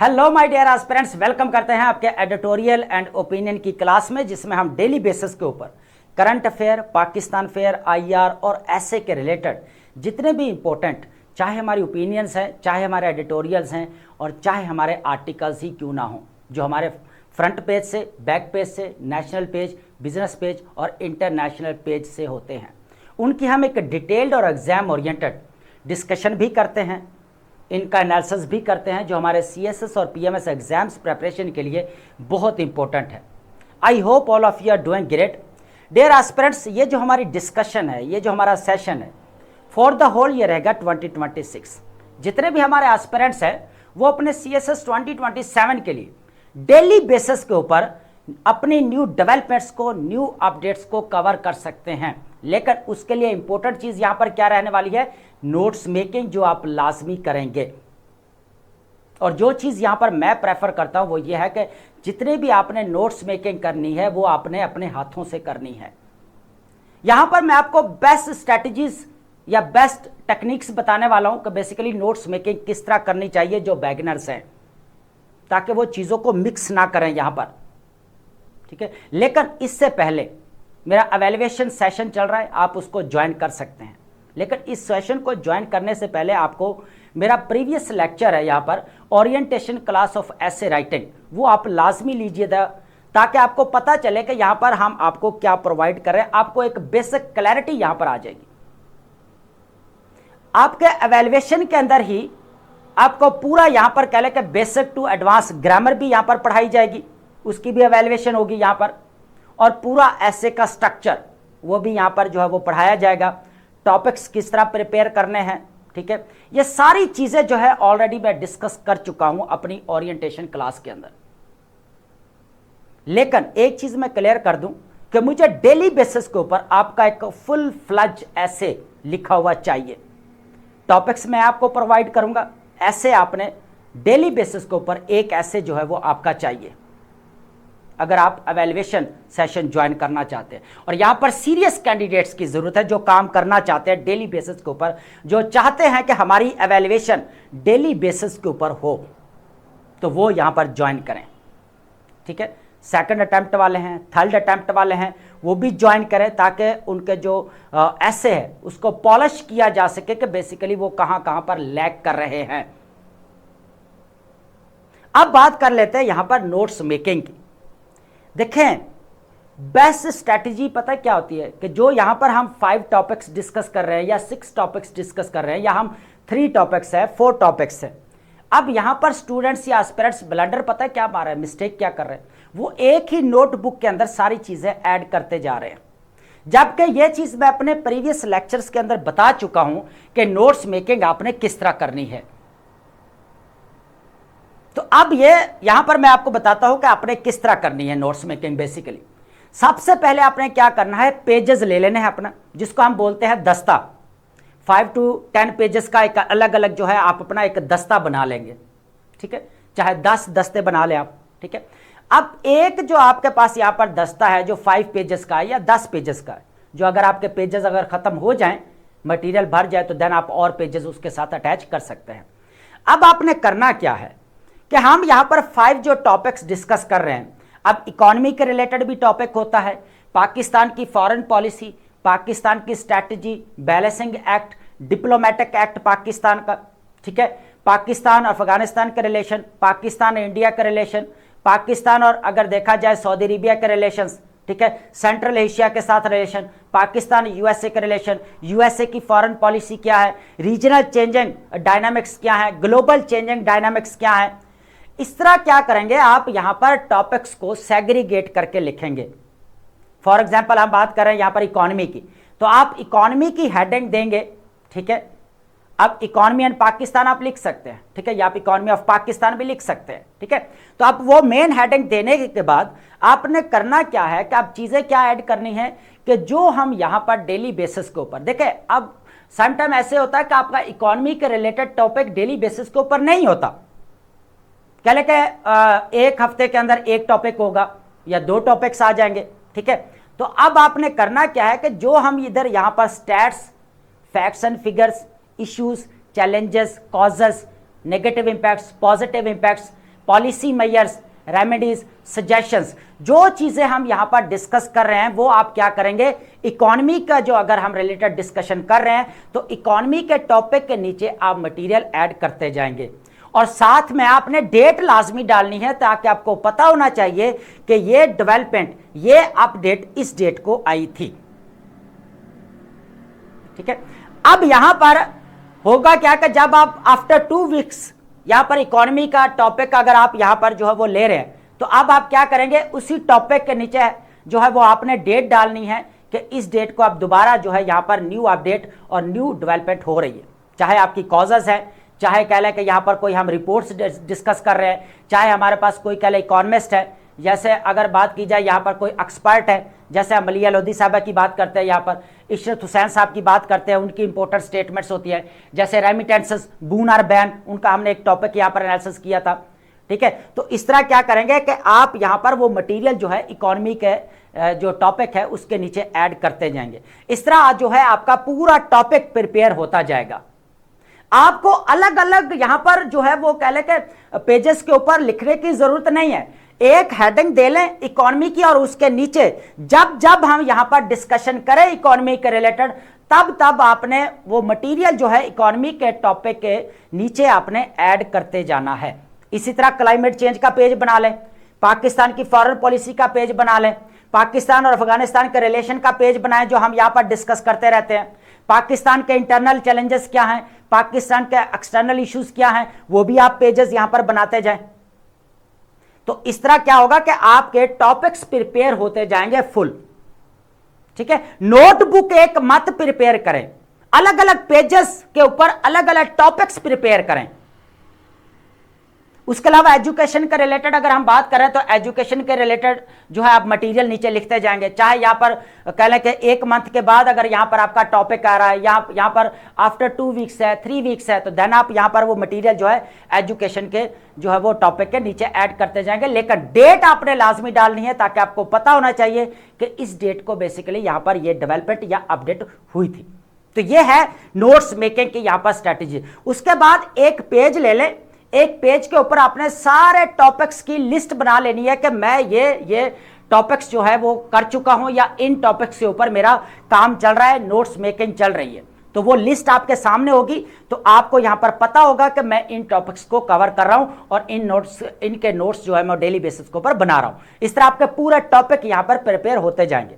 Hello my dear aspirants, welcome करते हैं आपके एडिटोरियल एंड ओपिनियन की क्लास में, जिसमें हम डेली बेसिस के ऊपर current affair, Pakistan fair, IR और ऐसे के रिलेटेड जितने भी इंपॉर्टेंट, चाहे हमारी ओपिनियंस हैं, चाहे हमारे एडिटोरियल्स हैं और चाहे हमारे आर्टिकल्स ही क्यों ना हों, जो हमारे फ्रंट पेज से, बैक पेज से, नेशनल पेज, बिजनेस पेज और इंटरनेशनल पेज से होते हैं, उनकी हम एक डिटेल्ड और एग्जाम ओरिएंटेड डिस्कशन भी करते हैं, इनका एनालिसिस भी करते हैं, जो हमारे सीएसएस और पीएमएस एग्जाम्स प्रिपरेशन के लिए बहुत इंपॉर्टेंट है। I hope all of you are doing great. Dear aspirants, ये जो हमारी डिस्कशन है, ये जो हमारा सेशन है, फॉर द होल ये रहेगा 2026। जितने भी हमारे एस्पिरेंट्स हैं वो अपने सीएसएस 2027 के लिए डेली बेसिस के ऊपर अपनी न्यू डेवलपमेंट्स को, न्यू अपडेट्स को कवर कर सकते हैं। लेकिन उसके लिए इंपॉर्टेंट चीज यहां पर क्या रहने वाली है? नोट्स मेकिंग, जो आप लाजमी करेंगे। और जो चीज यहां पर मैं प्रेफर करता हूं वो ये है कि जितने भी आपने नोट्स मेकिंग करनी है वो आपने अपने हाथों से करनी है। यहां पर मैं आपको बेस्ट स्ट्रेटजीज या बेस्ट टेक्निक्स बताने वाला हूं कि बेसिकली नोट्स मेकिंग किस तरह करनी चाहिए जो बिगिनर्स हैं, ताकि वो चीजों को मिक्स ना करें यहां पर, ठीक है। लेकिन इससे पहले मेरा एवेल्युएशन सेशन चल रहा है, आप उसको ज्वाइन कर सकते हैं। लेकिन इस सेशन को ज्वाइन करने से पहले आपको मेरा प्रीवियस लेक्चर है यहाँ पर, orientation class of essay writing, वो आप लाजमी लीजिएगा, ताकि आपको पता चले कि यहाँ पर हम आपको क्या प्रोवाइड कर रहे हैं। आपको एक बेसिक क्लैरिटी यहाँ पर आ जाएगी। आपके एवेल्युएशन के अंदर ही आपको पूरा यहाँ पर कह लें कि बेसिक टू एडवांस ग्रामर भी यहाँ पर पढ़ाई जाएगी, उसकी भी एवेल्युएशन होगी यहाँ पर, और पूरा ऐसे का स्ट्रक्चर वो भी यहाँ पर जो है वो पढ़ाया जाएगा। टॉपिक्स किस तरह प्रिपेयर करने हैं, ठीक है, ये सारी चीजें जो है ऑलरेडी मैं डिस्कस कर चुका हूं अपनी ओरिएंटेशन क्लास के अंदर। लेकिन एक चीज मैं क्लियर कर दूं कि मुझे डेली बेसिस के ऊपर आपका एक फुल फ्लज ऐसे लिखा हुआ चाहिए। टॉपिक्स मैं आपको प्रोवाइड करूंगा, ऐसे आपने डेली बेसिस के ऊपर एक ऐसे जो है वो आपका चाहिए, अगर आप एवेल्युएशन सेशन ज्वाइन करना चाहते हैं। और यहां पर सीरियस कैंडिडेट्स की जरूरत है, जो काम करना चाहते हैं डेली बेसिस के ऊपर, जो चाहते हैं कि हमारी एवेल्युएशन डेली बेसिस के ऊपर हो, तो वो यहां पर ज्वाइन करें, ठीक है। सेकंड अटेम्प्ट वाले हैं, थर्ड अटेम्प्ट वाले हैं, वो भी ज्वाइन करें, ताकि उनके जो ऐसे है उसको पॉलिश किया जा सके कि बेसिकली वो कहां कहां पर लैग कर रहे हैं। अब बात कर लेते हैं यहां पर नोट्स मेकिंग की। देखें, बेस्ट स्ट्रैटेजी पता क्या होती है कि जो यहां पर हम 5 टॉपिक्स डिस्कस कर रहे हैं या 6 टॉपिक्स डिस्कस कर रहे हैं, या हम 3 टॉपिक्स है, 4 टॉपिक्स है। अब यहां पर स्टूडेंट्स या एस्पिरेंट्स ब्लंडर पता है क्या मार रहे हैं, मिस्टेक क्या कर रहे हैं, वो एक ही नोटबुक के अंदर सारी चीजें ऐड करते जा रहे हैं। जबकि यह चीज मैं अपने प्रीवियस लेक्चर्स के अंदर बता चुका हूं कि नोट्स मेकिंग आपने किस तरह करनी है। तो अब ये यहां पर मैं आपको बताता हूं कि आपने किस तरह करनी है नोट्स मेकिंग। बेसिकली सबसे पहले आपने क्या करना है, पेजेस ले लेने हैं अपना, जिसको हम बोलते हैं दस्ता। 5 to 10 पेजेस का एक अलग अलग जो है आप अपना एक दस्ता बना लेंगे, ठीक है, चाहे 10 दस्ते बना ले आप, ठीक है। अब एक जो आपके पास यहां पर दस्ता है जो 5 पेजेस का है या 10 पेजेस का है, जो अगर आपके पेजेस अगर खत्म हो जाएं, मटेरियल भर जाए, तो देन आप और पेजेस उसके साथ अटैच कर सकते हैं। अब आपने करना क्या है कि हम यहां पर 5 जो टॉपिक्स डिस्कस कर रहे हैं, अब इकोनॉमी के रिलेटेड भी टॉपिक होता है, पाकिस्तान की फॉरेन पॉलिसी, पाकिस्तान की strategy, balancing act, diplomatic act Pakistan का, ठीक है, पाकिस्तान और अफगानिस्तान के रिलेशन, पाकिस्तान और इंडिया के रिलेशन, पाकिस्तान और अगर देखा जाए सऊदी अरेबिया के रिलेशंस, ठीक है, सेंट्रल एशिया के साथ रिलेशन, पाकिस्तान यूएसए के रिलेशन, यूएसए की फॉरेन पॉलिसी क्या है, रीजनल चेंजिंग डायनामिक्स क्या है, ग्लोबल चेंजिंग डायनामिक्स क्या है। इस तरह क्या करेंगे, आप यहां पर टॉपिक्स को सेग्रीगेट करके लिखेंगे। फॉर एग्जांपल हम बात कर रहे हैं यहां पर इकोनॉमी की, तो आप इकोनॉमी की हेडिंग देंगे, ठीक है। अब इकोनॉमी एंड पाकिस्तान आप लिख सकते हैं, ठीक है, या आप इकोनॉमी ऑफ पाकिस्तान भी लिख सकते हैं, ठीक है। तो आप वो मेन हेडिंग देने के बाद आपने करना क्या है कि आप चीजें क्या ऐड करनी है कि जो हम यहां पर डेली बेसिस के ऊपर देखें। अब समटाइम ऐसे होता है कि आपका इकोनॉमी के रिलेटेड टॉपिक डेली बेसिस के ऊपर नहीं होता, कह ले कि एक हफ्ते के अंदर एक टॉपिक होगा या 2 टॉपिक्स आ जाएंगे, ठीक है। तो अब आपने करना क्या है कि जो हम इधर यहां पर stats, facts and figures, issues, challenges, causes, negative impacts, positive impacts, policy measures, remedies, suggestions, जो चीजें हम यहां पर डिस्कस कर रहे हैं वो आप क्या करेंगे, इकोनॉमी का जो अगर हम रिलेटेड डिस्कशन कर रहे हैं तो इकोनॉमी के टॉपिक के नीचे आप मटेरियल ऐड करते जाएंगे। और साथ में आपने डेट लाजमी डालनी है ताकि आपको पता होना चाहिए कि ये डेवलपमेंट, ये अपडेट इस डेट को आई थी। ठीक है, अब यहां पर होगा क्या कि जब आप आफ्टर 2 वीक्स यहां पर इकोनॉमी का टॉपिक अगर आप यहां पर जो है वो ले रहे हैं तो अब आप क्या करेंगे, उसी टॉपिक के नीचे जो है वो आपने डेट डालनी है कि इस डेट को आप दोबारा जो है यहां पर न्यू अपडेट और न्यू डेवलपमेंट हो रही है। चाहे आपकी कॉजेज है, चाहे कह लें कि यहां पर कोई हम रिपोर्ट्स डिस्कस कर रहे हैं, चाहे हमारे पास कोई कह लें इकोनॉमिस्ट है, जैसे अगर बात की जाए यहां पर कोई एक्सपर्ट है, जैसे हम मलिया लोधी साहबा की बात करते हैं, यहाँ पर इशरत हुसैन साहब की बात करते हैं, उनकी इंपॉर्टेंट स्टेटमेंट्स होती है, जैसे रेमिटेंसेस, बून और बैन, उनका हमने एक टॉपिक यहाँ पर एनालिसिस किया था। ठीक है, तो इस तरह क्या करेंगे कि आप यहाँ पर वो मटेरियल जो है इकोनॉमी के जो टॉपिक है उसके नीचे ऐड करते जाएंगे। इस तरह जो है आपका पूरा टॉपिक प्रिपेयर होता जाएगा। आपको अलग अलग यहां पर जो है वो कह लें कि पेजेस के ऊपर लिखने की जरूरत नहीं है, एक हेडिंग दे लें इकोनॉमी की और उसके नीचे जब जब हम यहां पर डिस्कशन करें इकोनॉमी के रिलेटेड तब तब आपने वो मटेरियल जो है इकोनॉमी के टॉपिक के नीचे आपने ऐड करते जाना है। इसी तरह क्लाइमेट चेंज का पेज बना लें, पाकिस्तान की फॉरेन पॉलिसी का पेज बना लें, पाकिस्तान और अफगानिस्तान के रिलेशन का पेज बनाएं जो हम यहां पर डिस्कस करते रहते हैं, पाकिस्तान के इंटरनल चैलेंजेस क्या हैं, पाकिस्तान के एक्सटर्नल इश्यूज क्या हैं, वो भी आप पेजेस यहां पर बनाते जाएं। तो इस तरह क्या होगा कि आपके टॉपिक्स प्रिपेयर होते जाएंगे फुल। ठीक है, नोटबुक एक मत प्रिपेयर करें, अलग अलग पेजेस के ऊपर अलग अलग टॉपिक्स प्रिपेयर करें। उसके अलावा एजुकेशन के रिलेटेड अगर हम बात करें तो एजुकेशन के रिलेटेड जो है आप मटेरियल नीचे लिखते जाएंगे, चाहे यहां पर कह लें कि 1 मंथ के बाद अगर यहां पर आपका टॉपिक आ रहा है, यहां पर आफ्टर 2 वीक्स है, 3 वीक्स है, तो देन आप यहां पर वो मटेरियल जो है एजुकेशन के जो है वो टॉपिक के नीचे ऐड करते जाएंगे। लेकिन डेट आपने लाजमी डालनी है ताकि आपको पता होना चाहिए कि इस डेट को बेसिकली यहां पर ये डेवलपमेंट या अपडेट हुई थी। तो ये है नोट्स मेकिंग की यहां पर स्ट्रैटेजी। उसके बाद एक पेज ले लें, एक पेज के ऊपर आपने सारे टॉपिक्स की लिस्ट बना लेनी है कि मैं ये टॉपिक्स जो है वो कर चुका हूं या इन टॉपिक्स के ऊपर मेरा काम चल रहा है, नोट्स मेकिंग चल रही है। तो वो लिस्ट आपके सामने होगी तो आपको यहां पर पता होगा कि मैं इन टॉपिक्स को कवर कर रहा हूं और इनके नोट्स जो है मैं डेली बेसिस के ऊपर बना रहा हूं। इस तरह आपके पूरे टॉपिक यहां पर प्रिपेयर होते जाएंगे।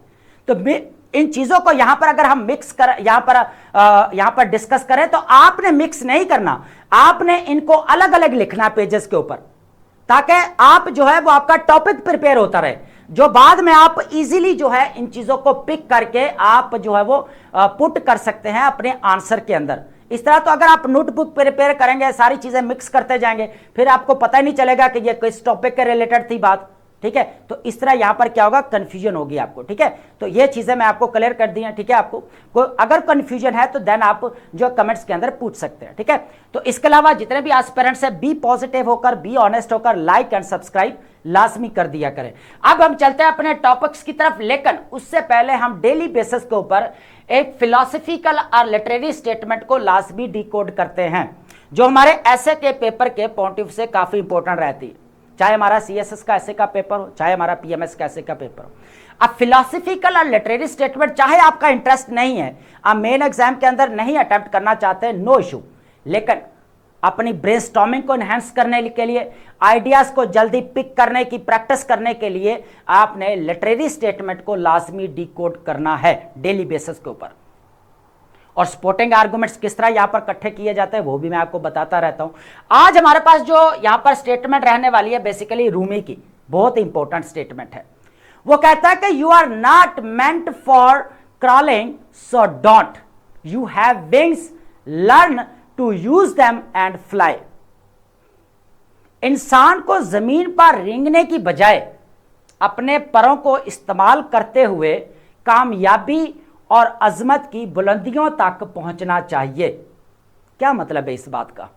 तो इन चीजों को यहां पर अगर हम मिक्स कर यहां पर डिस्कस करें तो आपने मिक्स नहीं करना, आपने इनको अलग अलग लिखना पेजेस के ऊपर ताकि आप जो है वो आपका टॉपिक प्रिपेयर होता रहे, जो बाद में आप इजीली जो है इन चीजों को पिक करके आप जो है वो पुट कर सकते हैं अपने आंसर के अंदर। इस तरह तो अगर आप नोटबुक प्रिपेयर करेंगे, सारी चीजें मिक्स करते जाएंगे, फिर आपको पता ही नहीं चलेगा कि ये किस टॉपिक के रिलेटेड थी बात। ठीक है, तो इस तरह यहां पर क्या होगा, कंफ्यूजन होगी आपको। ठीक है, तो ये चीजें मैं आपको क्लियर कर दी हैं। ठीक है, आपको अगर कंफ्यूजन है तो देन आप जो कमेंट्स के अंदर पूछ सकते हैं। ठीक है, तो इसके अलावा जितने भी एस्पिरेंट्स हैं बी पॉजिटिव होकर, बी ऑनेस्ट होकर लाइक एंड सब्सक्राइब लाजमी कर दिया करें। अब हम चलते हैं अपने टॉपिक्स की तरफ, लेकिन उससे पहले हम डेली बेसिस के ऊपर एक फिलोसफिकल और लिटरेरी स्टेटमेंट को लाजमी डिकोड करते हैं जो हमारे ऐसे के पेपर के पॉइंट ऑफ व्यू से काफी इंपॉर्टेंट रहती है, चाहे हमारा सीएसएस का ऐसे का पेपर हो, चाहे हमारा पीएमएस का ऐसे का पेपर हो। अब फिलोसफिकल और लिटरेरी स्टेटमेंट चाहे आपका इंटरेस्ट नहीं है, आप मेन एग्जाम के अंदर नहीं अटेम्प्ट करना चाहते, नो इशू, लेकिन अपनी ब्रेनस्टॉर्मिंग को एनहांस करने के लिए, आइडियाज को जल्दी पिक करने की प्रैक्टिस करने के लिए आपने लिटरेरी स्टेटमेंट को लाजमी डिकोड करना है डेली बेसिस के ऊपर। और सपोर्टिंग आर्गुमेंट्स किस तरह यहां पर इकट्ठे किए जाते हैं वो भी मैं आपको बताता रहता हूं। आज हमारे पास जो यहां पर स्टेटमेंट रहने वाली है बेसिकली रूमी की, बहुत इंपॉर्टेंट स्टेटमेंट है। वो कहता है कि you are not meant for crawling so don't, you have wings, learn to use them and fly. इंसान को जमीन पर रेंगने की बजाय अपने परों को इस्तेमाल करते हुए कामयाबी और अजमत की बुलंदियों तक पहुंचना चाहिए। क्या मतलब है इस बात का?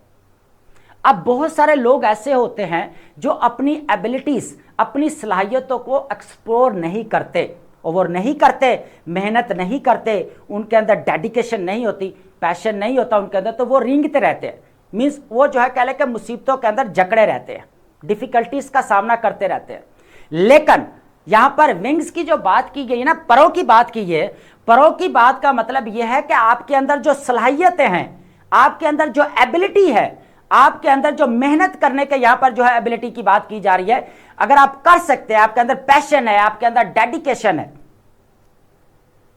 अब बहुत सारे लोग ऐसे होते हैं जो अपनी एबिलिटीज, अपनी सलाहियतों को एक्सप्लोर नहीं करते, और वो नहीं करते, मेहनत नहीं करते, उनके अंदर डेडिकेशन नहीं होती, पैशन नहीं होता उनके अंदर, तो वो रेंगते रहते हैं। मीन्स वो जो है कह लें कि मुसीबतों के अंदर जकड़े रहते हैं। डिफिकल्टीज का सामना करते रहते हैं। लेकिन यहां पर विंग्स की जो बात की गई ना, परों की बात की है, परों की बात का मतलब यह है कि आपके अंदर जो सलाहियतें हैं, आपके अंदर जो एबिलिटी है, आपके अंदर जो मेहनत करने के यहां पर जो है एबिलिटी की बात की जा रही है, अगर आप कर सकते हैं, आपके अंदर पैशन है, आपके अंदर डेडिकेशन है,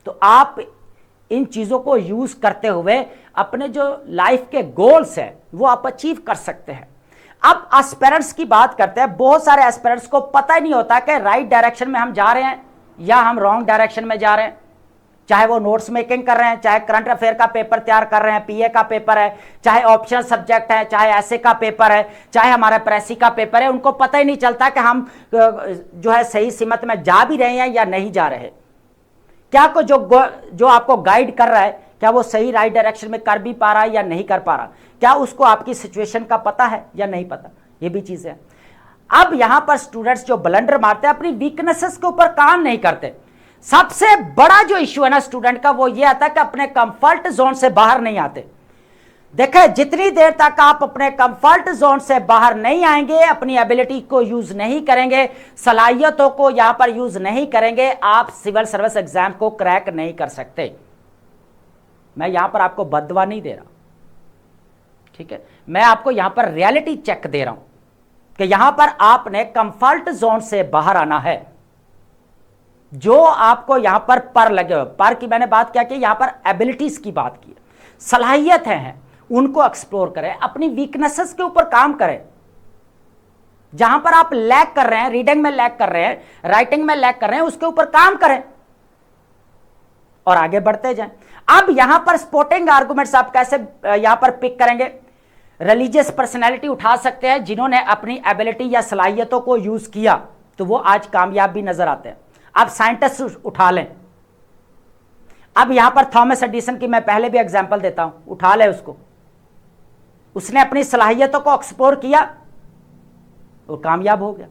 तो आप इन चीजों को यूज करते हुए अपने जो लाइफ के गोल्स हैं वो आप अचीव कर सकते हैं। अब एस्पिरेंट्स की बात करते हैं। बहुत सारे एस्पिरेंट्स को पता ही नहीं होता कि राइट डायरेक्शन में हम जा रहे हैं या हम रॉन्ग डायरेक्शन में जा रहे हैं। चाहे वो नोट्स मेकिंग कर रहे हैं, चाहे करंट अफेयर का पेपर तैयार कर रहे हैं, पीए का पेपर है, चाहे ऑप्शनल सब्जेक्ट है, चाहे ऐसे का पेपर है, चाहे हमारा प्रेसी का पेपर है, उनको पता ही नहीं चलता कि हम जो है सही सिमत में जा भी रहे हैं या नहीं जा रहे। क्या को जो आपको गाइड कर रहा है, क्या वो सही राइट डायरेक्शन में कर भी पा रहा है या नहीं कर पा रहा, क्या उसको आपकी सिचुएशन का पता है या नहीं पता, ये भी चीज है। अब यहां पर स्टूडेंट्स जो ब्लंडर मारते हैं, अपनी वीकनेसेस के ऊपर काम नहीं करते। सबसे बड़ा जो इश्यू है ना स्टूडेंट का, वो ये आता है कि अपने कंफर्ट जोन से बाहर नहीं आते। देखें, जितनी देर तक आप अपने कंफर्ट जोन से बाहर नहीं आएंगे, अपनी एबिलिटी को यूज नहीं करेंगे, सलाहियतों को यहां पर यूज नहीं करेंगे, आप सिविल सर्विस एग्जाम को क्रैक नहीं कर सकते। मैं यहां पर आपको बददुआ नहीं दे रहा, ठीक है, मैं आपको यहां पर रियलिटी चेक दे रहा हूं कि यहां पर आपने कंफर्ट जोन से बाहर आना है। जो आपको यहां पर लगे हुए, पर की मैंने बात क्या की, यहां पर एबिलिटीज की बात की, सलाहियत हैं उनको एक्सप्लोर करें, अपनी वीकनेसेस के ऊपर काम करें। जहां पर आप लैग कर रहे हैं, रीडिंग में लैग कर रहे हैं, राइटिंग में लैग कर रहे हैं, उसके ऊपर काम करें और आगे बढ़ते जाएं। अब यहां पर स्पोर्टिंग आर्गुमेंट्स आप कैसे यहां पर पिक करेंगे? रिलीजियस पर्सनैलिटी उठा सकते हैं जिन्होंने अपनी एबिलिटी या सलाहियतों को यूज किया, तो वो आज कामयाब भी नजर आते हैं। अब साइंटिस्ट उठा लें, अब यहां पर थॉमस एडिसन की मैं पहले भी एग्जांपल देता हूं, उठा ले उसको, उसने अपनी सलाहियतों को एक्सप्लोर किया, वो कामयाब हो गया।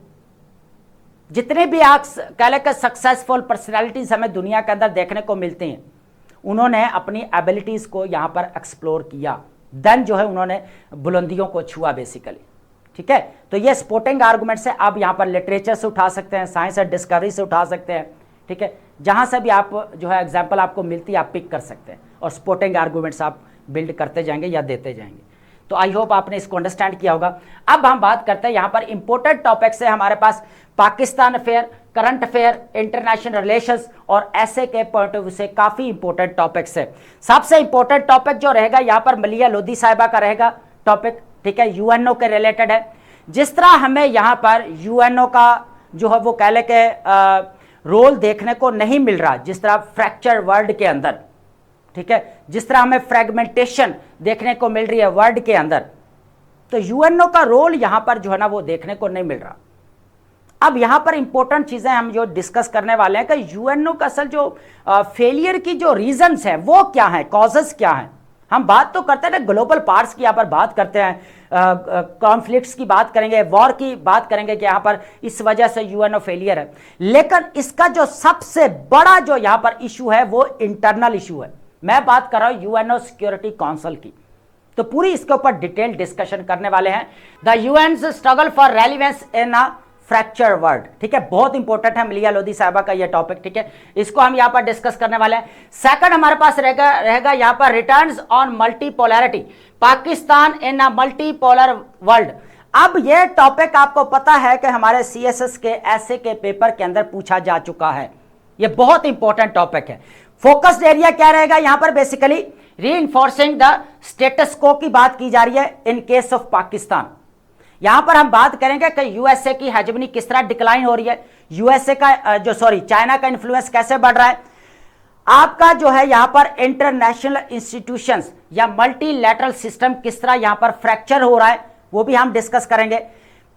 जितने भी आप कह लें कि सक्सेसफुल पर्सनैलिटीज हमें दुनिया के अंदर देखने को मिलती हैं, उन्होंने अपनी एबिलिटीज को यहां पर एक्सप्लोर किया, देन जो है उन्होंने बुलंदियों को छुआ बेसिकली, ठीक है। तो ये स्पोर्टिंग आर्गुमेंट से आप यहां पर लिटरेचर से उठा सकते हैं, साइंस एंड डिस्कवरी से उठा सकते हैं, ठीक है, जहां से भी आप जो है एग्जाम्पल आपको मिलती है आप पिक कर सकते हैं और स्पोर्टिंग आर्गुमेंट्स आप बिल्ड करते जाएंगे या देते जाएंगे। तो आई होप आपने इसको अंडरस्टैंड किया होगा। अब हम बात करते हैं यहां पर इंपॉर्टेंट टॉपिक्स है हमारे पास, Pakistan affair, current affair, international relations और ऐसे के पॉइंट ऑफ व्यू से काफी इंपॉर्टेंट टॉपिक्स है। सबसे इंपॉर्टेंट टॉपिक जो रहेगा यहां पर मलिया लोधी साहिबा का रहेगा टॉपिक, ठीक है, यूएनओ के रिलेटेड है। जिस तरह हमें यहां पर यूएनओ का जो है वो कह ले के रोल देखने को नहीं मिल रहा, जिस तरह फ्रैक्चर वर्ल्ड के अंदर, ठीक है, जिस तरह हमें फ्रेगमेंटेशन देखने को मिल रही है वर्ल्ड के अंदर, तो यूएनओ का रोल यहां पर जो है ना वो देखने को नहीं मिल रहा। अब यहां पर इंपॉर्टेंट चीजें हम जो डिस्कस करने वाले हैं कि यूएनओ का असल जो फेलियर की जो रीजंस हैं वो क्या हैं, कॉजेस क्या हैं। हम बात तो करते हैं ग्लोबल पार्ट्स की, यहां पर बात करते हैं, कॉन्फ्लिक्ट्स की बात करेंगे, वॉर की बात करेंगे कि यहां पर इस वजह से यूएनओ फेलियर है, लेकिन इसका जो सबसे बड़ा जो यहां पर इशू है वो इंटरनल इशू है। मैं बात कर रहा हूं यूएनओ सिक्योरिटी काउंसिल की, तो पूरी इसके ऊपर डिटेल डिस्कशन करने वाले हैं। The UN's struggle for relevance in a fracture world, ठीक है, बहुत इंपॉर्टेंट है मलिया लोधी साहिबा का ये टॉपिक, ठीक है, इसको हम यहां पर डिस्कस करने वाले हैं। सेकंड हमारे पास रहेगा यहां पर returns on multipolarity, Pakistan in a multipolar world. अब ये टॉपिक आपको पता है कि हमारे सीएसएस के ऐसे के पेपर के अंदर पूछा जा चुका है, ये बहुत इंपॉर्टेंट टॉपिक है। फोकस्ड एरिया क्या रहेगा यहां पर? बेसिकली रीइंफोर्सिंग द स्टेटस को की बात की जा रही है इन केस ऑफ पाकिस्तान। यहां पर हम बात करेंगे कि यूएसए की हेजेमनी किस तरह डिक्लाइन हो रही है, यूएसए का चाइना का इन्फ्लुएंस कैसे बढ़ रहा है, आपका जो है यहां पर इंटरनेशनल इंस्टीट्यूशंस या मल्टीलैटरल सिस्टम किस तरह यहां पर फ्रैक्चर हो रहा है, वो भी हम डिस्कस करेंगे।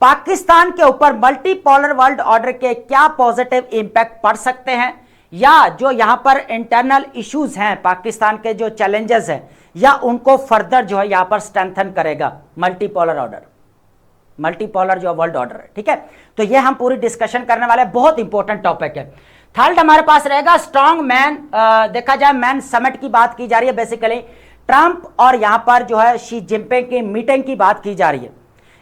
पाकिस्तान के ऊपर मल्टीपोलर वर्ल्ड ऑर्डर के क्या पॉजिटिव इंपैक्ट पड़ सकते हैं, या जो यहां पर इंटरनल इश्यूज हैं पाकिस्तान के जो चैलेंजेस हैं, या उनको फर्दर जो है यहां पर स्ट्रेंथन करेगा मल्टीपोलर ऑर्डर, मल्टीपोलर जो वर्ल्ड ऑर्डर है, ठीक है। तो ये हम पूरी डिस्कशन करने वाले हैं, बहुत इंपॉर्टेंट टॉपिक है। थर्ड हमारे पास रहेगा स्ट्रॉन्ग मैन, देखा जाए मैन समिट की बात की जा रही है, बेसिकली ट्रंप और यहां पर जो है शी जिनपिंग की मीटिंग की बात की जा रही है।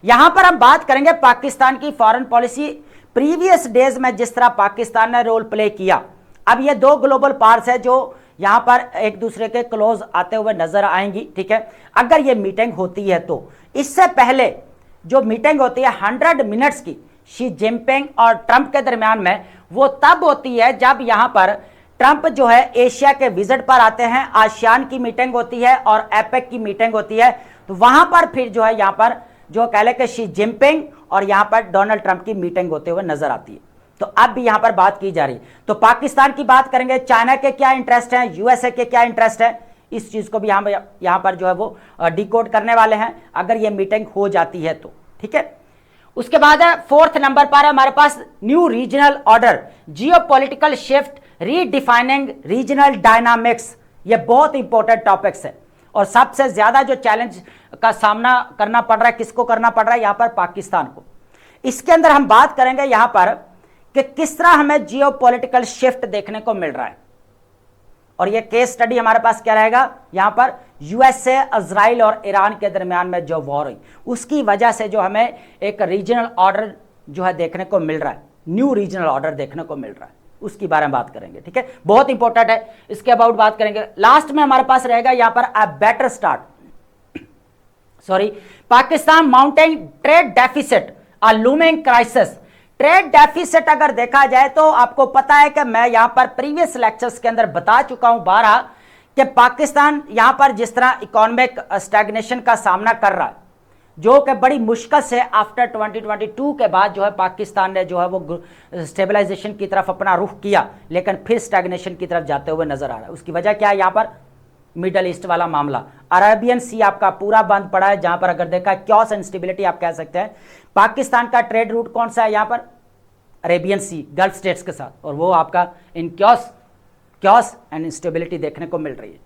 यहां पर हम बात करेंगे पाकिस्तान की फॉरेन पॉलिसी प्रीवियस डेज में जिस तरह पाकिस्तान ने रोल प्ले किया। अब ये दो ग्लोबल पावर्स है जो यहां पर एक दूसरे के क्लोज आते हुए नजर आएंगी, ठीक है। अगर ये मीटिंग होती है तो इससे पहले जो मीटिंग होती है 100 मिनट्स की शी जिनपिंग और ट्रंप के दरमियान में, वो तब होती है जब यहां पर ट्रंप जो है एशिया के विजिट पर आते हैं, आसियान की मीटिंग होती है और एपेक की मीटिंग होती है, तो वहां पर फिर जो है यहां पर जो कह ले कि शी जिनपिंग और यहां पर डोनाल्ड ट्रंप की मीटिंग होते हुए नजर आती है। तो अब भी यहां पर बात की जा रही है। तो पाकिस्तान की बात करेंगे, चाइना के क्या इंटरेस्ट हैं, यूएसए के क्या इंटरेस्ट है, इस चीज को भी यहां पर जो है वो डिकोड करने वाले हैं अगर ये मीटिंग हो जाती है तो, ठीक है। उसके बाद है 4th नंबर पर है हमारे पास new regional order, geopolitical shift, redefining regional dynamics. ये बहुत इंपॉर्टेंट टॉपिक्स है और सबसे ज्यादा जो चैलेंज का सामना करना पड़ रहा है, किसको करना पड़ रहा है, यहां पर पाकिस्तान को। इसके अंदर हम बात करेंगे यहां पर कि किस तरह हमें जियोपॉलिटिकल शिफ्ट देखने को मिल रहा है, और ये केस स्टडी हमारे पास क्या रहेगा, यहां पर यूएसए, इजराइल और ईरान के दरमियान में जो वॉर हुई उसकी वजह से जो हमें एक रीजनल ऑर्डर जो है देखने को मिल रहा है, न्यू रीजनल ऑर्डर देखने को मिल रहा है, उसकी बारे में बात करेंगे, ठीक है। बहुत इंपॉर्टेंट है, इसके अबाउट बात करेंगे। लास्ट में हमारे पास रहेगा यहां पर a better start, sorry, Pakistan mountain trade deficit, a looming crisis. Trade deficit अगर देखा जाए तो आपको पता है कि मैं यहां पर प्रीवियस लेक्चर्स के अंदर बता चुका हूं बारह कि पाकिस्तान यहां पर जिस तरह इकोनॉमिक स्टैग्नेशन का सामना कर रहा है, जो कि बड़ी मुश्किल से आफ्टर 2022 के बाद जो है पाकिस्तान ने जो है वो स्टेबलाइजेशन की तरफ अपना रुख किया, लेकिन फिर स्टैग्नेशन की तरफ जाते हुए नजर आ रहा है। उसकी वजह क्या है, यहां पर मिडल ईस्ट वाला मामला, अरेबियन सी आपका पूरा बंद पड़ा है, जहां पर अगर देखा क्योस इंस्टेबिलिटी आप कह सकते हैं। पाकिस्तान का ट्रेड रूट कौन सा है यहां पर, अरेबियन सी, गल्फ स्टेट्स के साथ, और वो आपका इन क्योस एंड इंस्टेबिलिटी देखने को मिल रही है,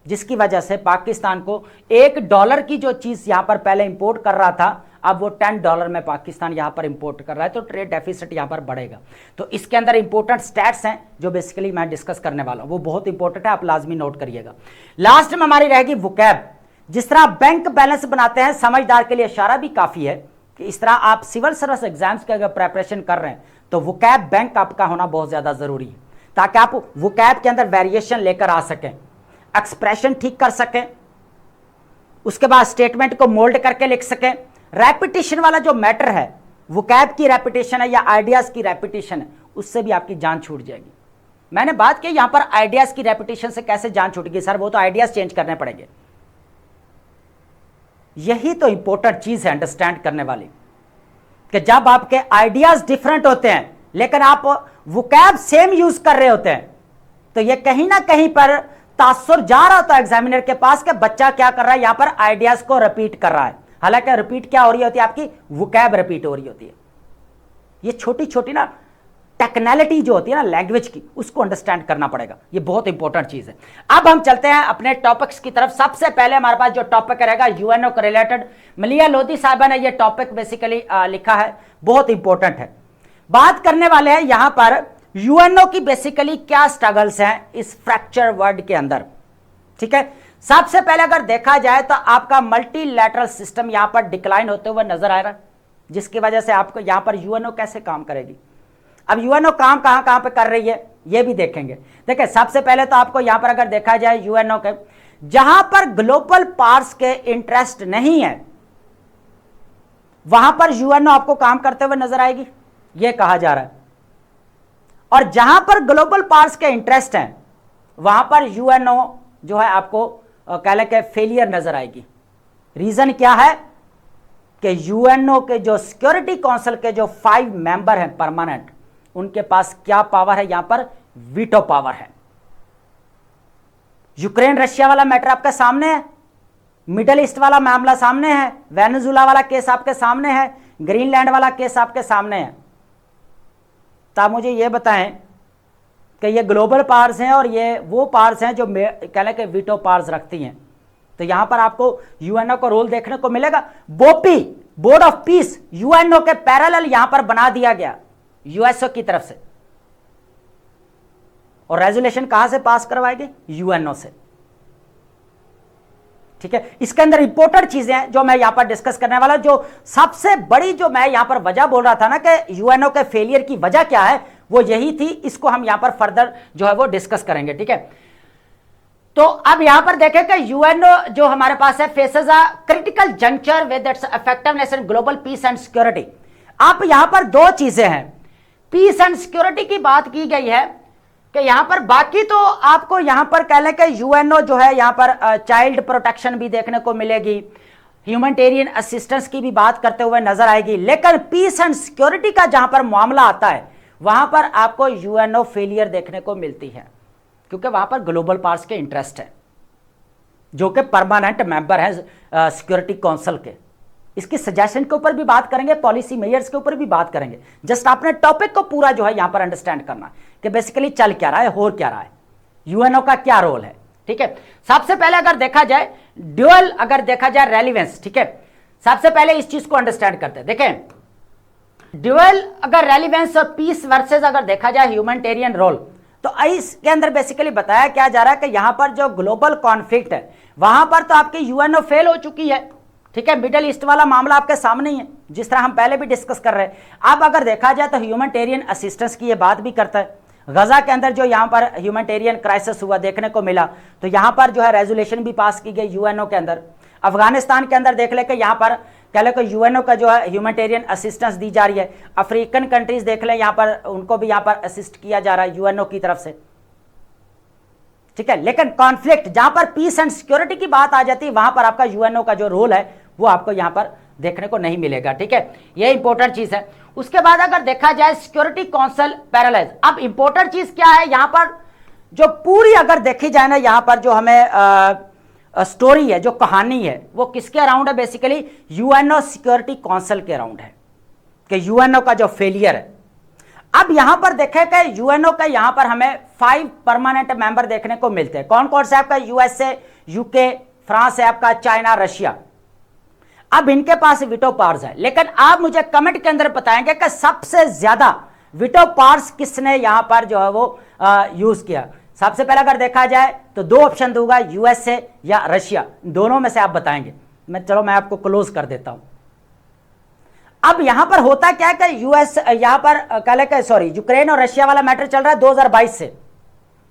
जिसकी वजह से पाकिस्तान को $1 की जो चीज यहां पर पहले इंपोर्ट कर रहा था, अब वो $10 में पाकिस्तान यहां पर इंपोर्ट कर रहा है, तो ट्रेड डेफिसिट यहां पर बढ़ेगा। तो इसके अंदर इंपॉर्टेंट स्टैट्स हैं जो बेसिकली मैं डिस्कस करने वाला हूं, वो बहुत इंपॉर्टेंट है, आप लाजमी नोट करिएगा। लास्ट में हमारी रहेगी वोकैब। जिस तरह बैंक बैलेंस बनाते हैं, समझदार के लिए इशारा भी काफी है कि इस तरह आप सिविल सर्विस एग्जाम्स के अगर प्रेपरेशन कर रहे हैं तो वोकैब बैंक आपका होना बहुत ज्यादा जरूरी है, ताकि आप वोकैब के अंदर वेरिएशन लेकर आ सकें, एक्सप्रेशन ठीक कर सकें, उसके बाद स्टेटमेंट को मोल्ड करके लिख सकें। रेपिटेशन वाला जो मैटर है, वोकैब की रेपिटेशन है या आइडियाज की रेपिटेशन है, उससे भी आपकी जान छूट जाएगी। मैंने बात की यहां पर आइडियाज की रेपिटेशन से कैसे जान छूटेगी सर, वो तो आइडियाज चेंज करने पड़ेंगे। यही तो इंपॉर्टेंट चीज है अंडरस्टैंड करने वाली, कि जब आपके आइडियाज डिफरेंट होते हैं लेकिन आप वोकैब सेम यूज कर रहे होते हैं, तो ये कहीं ना कहीं पर तासुर जा रहा होता है एग्जामिनर के पास कि बच्चा क्या कर रहा है, यहां पर आइडियाज को रिपीट कर रहा है। हालांकि रिपीट क्या हो रही होती है, आपकी वोकैब रिपीट हो रही होती है। ये छोटी छोटी ना टेक्नैलिटी जो होती है ना लैंग्वेज की, उसको अंडरस्टैंड करना पड़ेगा, ये बहुत इंपॉर्टेंट चीज है। अब हम चलते हैं अपने टॉपिक्स की तरफ। सबसे पहले हमारे पास जो टॉपिक रहेगा यूएनओ को रिलेटेड, मलिया लोधी साहबा ने ये टॉपिक बेसिकली लिखा है, बहुत इंपॉर्टेंट है। बात करने वाले हैं यहां पर यूएनओ की बेसिकली क्या स्ट्रगल्स हैं इस फ्रैक्चर वर्ल्ड के अंदर, ठीक है। सबसे पहले अगर देखा जाए तो आपका मल्टीलैटरल सिस्टम यहां पर डिक्लाइन होते हुए नजर आ रहा है, जिसकी वजह से आपको यहां पर यूएनओ कैसे काम करेगी। अब यूएनओ काम कहां पे कर रही है ये भी देखेंगे। देखिए सबसे पहले तो आपको यहां पर अगर देखा जाए यूएनओ के, जहां पर ग्लोबल पावर्स के इंटरेस्ट नहीं है वहां पर यूएनओ आपको काम करते हुए नजर आएगी, यह कहा जा रहा है। और जहां पर ग्लोबल पावर्स के इंटरेस्ट हैं वहां पर यूएनओ जो है आपको कह लें कि फेलियर नजर आएगी। रीजन क्या है कि यूएनओ के जो सिक्योरिटी काउंसिल के जो 5 मेंबर हैं परमानेंट, उनके पास क्या पावर है, यहां पर वीटो पावर है। यूक्रेन रशिया वाला मैटर आपके सामने है, मिडल ईस्ट वाला मामला सामने है, वेनेजुला वाला केस आपके सामने है, ग्रीनलैंड वाला केस आपके सामने है। तो आप मुझे यह बताएं कि ये ग्लोबल पावर्स हैं और ये वो पावर्स हैं जो कह लें कि वीटो पावर्स रखती हैं। तो यहां पर आपको यूएनओ का रोल देखने को मिलेगा। बोपी, बोर्ड ऑफ पीस, यूएनओ के पैरेलल यहां पर बना दिया गया यूएसओ की तरफ से, और रेजोल्यूशन कहां से पास करवाएगी, यूएनओ से। ठीक है, इसके अंदर इंपॉर्टेंट चीजें हैं जो मैं यहां पर डिस्कस करने वाला, जो सबसे बड़ी जो मैं यहां पर वजह बोल रहा था ना कि यूएनओ के फेलियर की वजह क्या है, वो यही थी। इसको हम यहां पर फर्दर जो है वो डिस्कस करेंगे। ठीक है, तो अब यहां पर देखें कि यूएनओ जो हमारे पास है faces a critical juncture with its effectiveness in global piece and security. अब यहां पर दो चीजें हैं, पीस एंड सिक्योरिटी की बात की गई है कि यहां पर, बाकी तो आपको यहां पर कह लें कि यूएनओ जो है यहां पर चाइल्ड प्रोटेक्शन भी देखने को मिलेगी, ह्यूमैनिटेरियन असिस्टेंस की भी बात करते हुए नजर आएगी, लेकिन पीस एंड सिक्योरिटी का जहां पर मामला आता है वहां पर आपको यूएनओ फेलियर देखने को मिलती है, क्योंकि वहां पर ग्लोबल पावर्स के इंटरेस्ट है जो कि परमानेंट मेंबर है सिक्योरिटी काउंसिल के। इसकी सजेशन के ऊपर भी बात करेंगे, पॉलिसी मेजर्स के ऊपर भी बात करेंगे। जस्ट आपने टॉपिक को पूरा जो है यहां पर अंडरस्टैंड करना कि बेसिकली चल क्या रहा है, हो क्या रहा है, यूएनओ का क्या रोल है। ठीक है, सबसे पहले अगर देखा जाए ड्यूअल, अगर देखा जाए रेलिवेंस, ठीक है, सबसे पहले इस चीज को अंडरस्टैंड करते हैं। देखें ड्यूअल अगर रेलिवेंस और पीस वर्सेस अगर देखा जाए ह्यूमैनिटेरियन रोल, तो इसके अंदर बेसिकली बताया क्या जा रहा है कि यहां पर जो ग्लोबल कॉन्फ्लिक्ट है वहां पर तो आपकी यूएनओ फेल हो चुकी है। ठीक है, मिडल ईस्ट वाला मामला आपके सामने ही है, जिस तरह हम पहले भी डिस्कस कर रहे हैं। अब अगर देखा जाए तो ह्यूमैनिटेरियन असिस्टेंस की ये बात भी करता है। गजा के अंदर जो यहां पर ह्यूमैनिटेरियन क्राइसिस हुआ देखने को मिला, तो यहां पर जो है रेजोल्यूशन भी पास की गई यूएनओ के अंदर। अफगानिस्तान के अंदर देख ले कि यहां पर कह ले कि यूएनओ का जो है ह्यूमैनिटेरियन असिस्टेंस दी जा रही है। अफ्रीकन कंट्रीज देख ले, यहां पर उनको भी यहां पर असिस्ट किया जा रहा है यूएनओ की तरफ से। ठीक है, लेकिन कॉन्फ्लिक्ट जहां पर पीस एंड सिक्योरिटी की बात आ जाती है वहां पर आपका यूएनओ का जो रोल है वो आपको यहां पर देखने को नहीं मिलेगा। ठीक है, ये इंपॉर्टेंट चीज है। उसके बाद अगर देखा जाए सिक्योरिटी काउंसिल पैरालाइज, अब इंपॉर्टेंट चीज क्या है यहां पर, जो पूरी अगर देखी जाए ना यहां पर जो हमें स्टोरी है, जो कहानी है, वो किसके अराउंड है, बेसिकली यूएनओ सिक्योरिटी काउंसिल के अराउंड है कि यूएनओ का जो फेलियर है। अब यहां पर देखें कि यूएनओ का यहां पर हमें 5 परमानेंट मेंबर देखने को मिलते हैं। कौन कौन से आपका, यूएसए, यूके, फ्रांस है आपका, चाइना, रशिया। अब इनके पास वीटो पावर्स है, लेकिन आप मुझे कमेंट के अंदर बताएंगे कि सबसे ज्यादा वीटो पावर्स किसने यहां पर जो है वो यूज किया। सबसे पहले अगर देखा जाए तो दो ऑप्शन दूंगा, यूएसए या रशिया, दोनों में से आप बताएंगे। मैं आपको क्लोज कर देता हूं। अब यहां पर होता क्या है कि यूएस यहां पर कह लें, सॉरी, यूक्रेन और रशिया वाला मैटर चल रहा है 2022 से,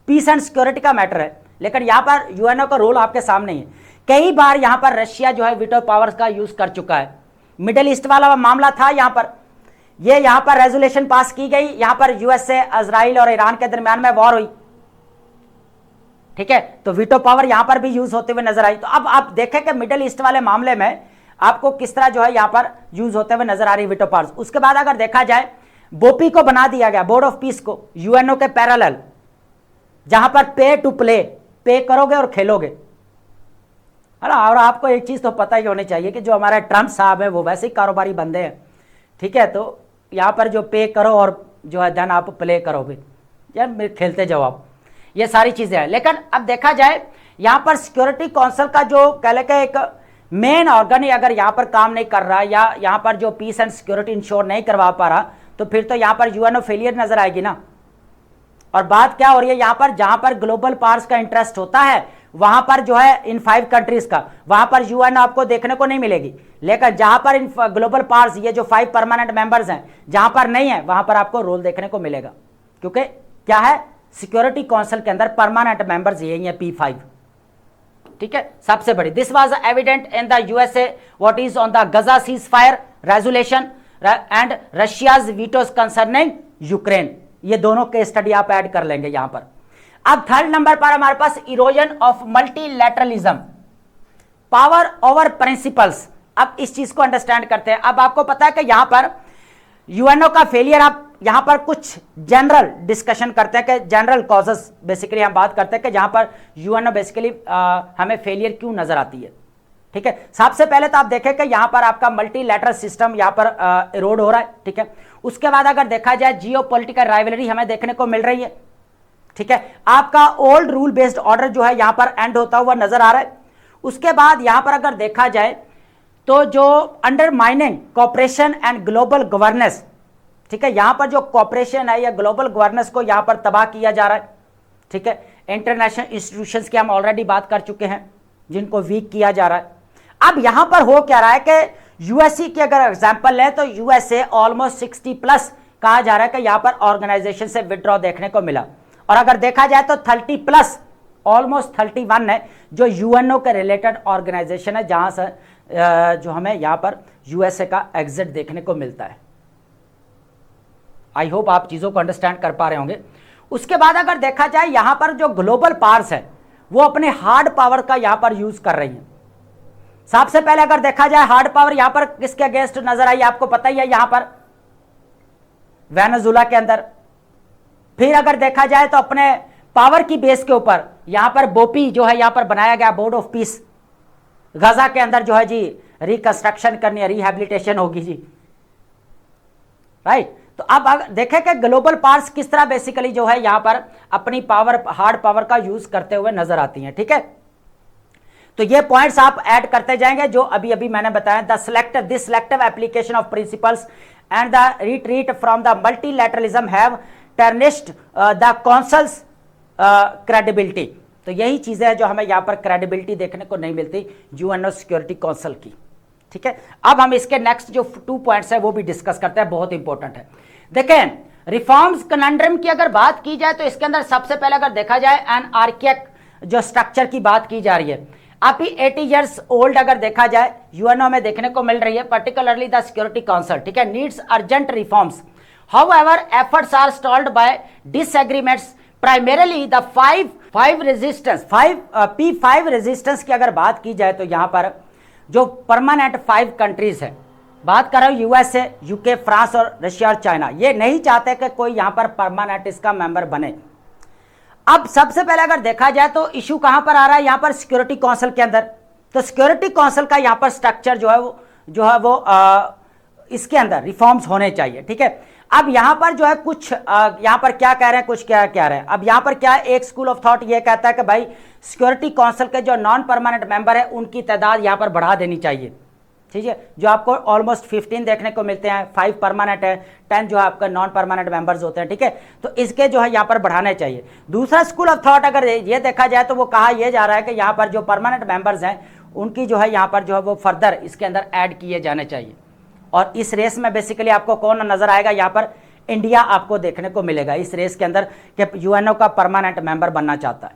पीस एंड सिक्योरिटी का मैटर है, लेकिन यहां पर यूएनओ का रोल आपके सामने ही है। कई बार यहां पर रशिया जो है वीटो पावर्स का यूज कर चुका है। मिडिल ईस्ट वाला मामला था, यहां पर यहां पर रेजोल्यूशन पास की गई, यहां पर यूएसए, इजराइल और ईरान के दरमियान में वॉर हुई। ठीक है, तो वीटो पावर यहां पर भी यूज होते हुए नजर आई। तो अब आप देखें कि मिडिल ईस्ट वाले मामले में आपको किस तरह जो है यहां पर यूज होते हुए नजर आ रही वीटो पावर्स। उसके बाद अगर देखा जाए बोपी को बना दिया गया, बोर्ड ऑफ पीस को, यूएनओ के पैरेलल, जहां पर पे टू प्ले, पे करोगे और खेलोगे, है ना। और आपको एक चीज तो पता ही होनी चाहिए कि जो हमारे ट्रम्प साहब है वो वैसे ही कारोबारी बंदे हैं। ठीक है, तो यहां पर जो पे करो और जो है धन आप प्ले करोगे, यार खेलते जाओ आप, ये सारी चीजें हैं। लेकिन अब देखा जाए यहां पर सिक्योरिटी काउंसिल का जो कह लें कि एक मेन ऑर्गन ही अगर यहां पर काम नहीं कर रहा, या यहां पर जो पीस एंड सिक्योरिटी इंश्योर नहीं करवा पा रहा, तो फिर तो यहां पर यूएनओ फेलियर नजर आएगी ना। और बात क्या हो रही है यहां पर, जहां पर ग्लोबल पावर्स का इंटरेस्ट होता है वहां पर जो है इन 5 कंट्रीज का, वहां पर यूएनओ आपको देखने को नहीं मिलेगी। लेकिन जहां पर इन ग्लोबल पावर्स, ये जो 5 परमानेंट मेंबर्स हैं, जहां पर नहीं है वहां पर आपको रोल देखने को मिलेगा, क्योंकि क्या है, सिक्योरिटी काउंसिल के अंदर परमानेंट मेंबर्स यही है, P5। ठीक है, सबसे बड़ी। This was evident in the USA what is on the Gaza ceasefire resolution and Russia's vetoes concerning Ukraine. ये दोनों केस स्टडी आप ऐड कर लेंगे यहां पर। अब थर्ड नंबर पर हमारे पास erosion of multilateralism, power over principles. अब इस चीज को अंडरस्टैंड करते हैं। अब आपको पता है कि यहां पर यूएनओ का फेलियर, आप यहां पर कुछ जनरल डिस्कशन करते हैं कि जनरल कॉजेस बेसिकली हम बात करते हैं कि जहां पर यूएनओ बेसिकली हमें फेलियर क्यों नजर आती है। ठीक है, सबसे पहले तो आप देखें कि यहां पर आपका मल्टीलैटरल सिस्टम यहां पर इरोड हो रहा है। ठीक है, उसके बाद अगर देखा जाए जियोपॉलिटिकल राइवलरी हमें देखने को मिल रही है। ठीक है, आपका ओल्ड रूल बेस्ड ऑर्डर जो है यहां पर एंड होता हुआ नजर आ रहा है। उसके बाद यहां पर अगर देखा जाए तो जो undermining cooperation and global governance, ठीक है, यहां पर जो कॉपरेशन है या ग्लोबल गवर्नेंस को यहां पर तबाह किया जा रहा है। ठीक है, इंटरनेशनल इंस्टीट्यूशंस की हम ऑलरेडी बात कर चुके हैं। जिनको वीक किया जा रहा है। अब यहां पर हो क्या रहा है कि यूएसए की अगर एग्जांपल लें तो यूएसए ऑलमोस्ट 60+ कहा जा रहा है कि यहां पर ऑर्गेनाइजेशन से विड्रॉ देखने को मिला, और अगर देखा जाए तो 30+ ऑलमोस्ट 31 है जो यूएनओ के रिलेटेड ऑर्गेनाइजेशन है जहां से जो हमें यहां पर यूएसए का एग्जिट देखने को मिलता है। आई होप आप चीजों को अंडरस्टैंड कर पा रहे होंगे। उसके बाद अगर देखा जाए यहां पर जो ग्लोबल पावर्स है वो अपने हार्ड पावर का यहां पर यूज कर रही है। सबसे पहले अगर देखा जाए हार्ड पावर यहां पर किसके अगेंस्ट नजर आई, आपको पता ही है, यहां पर वेनेजुला के अंदर। फिर अगर देखा जाए तो अपने पावर की बेस के ऊपर यहां पर बोपी जो है यहां पर बनाया गया, बोर्ड ऑफ पीस, गजा के अंदर जो है जी रिकंस्ट्रक्शन करनी है, रिहैबिलिटेशन होगी जी, राइट। तो अब देखें कि ग्लोबल पावर्स किस तरह बेसिकली जो है यहां पर अपनी पावर, हार्ड पावर का यूज करते हुए नजर आती हैं, ठीक है। तो ये पॉइंट्स आप ऐड करते जाएंगे जो अभी अभी मैंने बताया। This selective application of principles and the retreat from the multilateralism have tarnished the council's credibility. तो यही चीजें हैं जो हमें यहां पर क्रेडिबिलिटी देखने को नहीं मिलती यूएनओ सिक्योरिटी काउंसिल की, ठीक है। अब हम इसके नेक्स्ट जो 2 पॉइंट्स है वो भी डिस्कस करते हैं, बहुत इंपॉर्टेंट है। देखें, रिफॉर्म्स कनंड्रम की अगर बात की जाए तो इसके अंदर सबसे पहले अगर देखा जाए एनार्किक जो स्ट्रक्चर की बात की जा रही है, अभी 80 ईयर्स ओल्ड अगर देखा जाए यूएनओ में देखने को मिल रही है, पर्टिकुलरली द सिक्योरिटी काउंसिल, ठीक है, needs urgent reforms. However efforts are stalled by disagreements, primarily the five resistance, P5 resistance की अगर बात की जाए तो यहां पर जो परमानेंट 5 कंट्रीज है, बात कर रहा हूं यूएसए, यूके, फ्रांस और रशिया और चाइना, ये नहीं चाहते कि कोई यहां पर परमानेंट इसका मेंबर बने। अब सबसे पहले अगर देखा जाए तो इशू कहां पर आ रहा है, यहां पर सिक्योरिटी काउंसिल के अंदर। तो सिक्योरिटी काउंसिल का यहां पर स्ट्रक्चर जो है वो इसके अंदर रिफॉर्म्स होने चाहिए, ठीक है। अब यहां पर जो है कुछ यहां पर क्या कह रहे हैं, कुछ क्या कह रहे हैं। अब यहां पर क्या है, एक स्कूल ऑफ थॉट ये कहता है कि भाई सिक्योरिटी काउंसिल के जो नॉन परमानेंट मेंबर है उनकी तादाद यहां पर बढ़ा देनी चाहिए, ठीक है। जो आपको ऑलमोस्ट 15 देखने को मिलते हैं, 5 परमानेंट है, 10 जो है आपका नॉन परमानेंट मेंबर्स होते हैं, ठीक है। तो इसके जो है यहाँ पर बढ़ाने चाहिए। दूसरा स्कूल ऑफ थॉट अगर ये देखा जाए तो वो कहा यह जा रहा है कि यहाँ पर जो परमानेंट मेंबर्स हैं उनकी जो है यहाँ पर जो है वो फर्दर इसके अंदर ऐड किए जाने चाहिए। और इस रेस में बेसिकली आपको कौन नजर आएगा, यहाँ पर इंडिया आपको देखने को मिलेगा इस रेस के अंदर कि यूएनओ का परमानेंट मेंबर बनना चाहता है,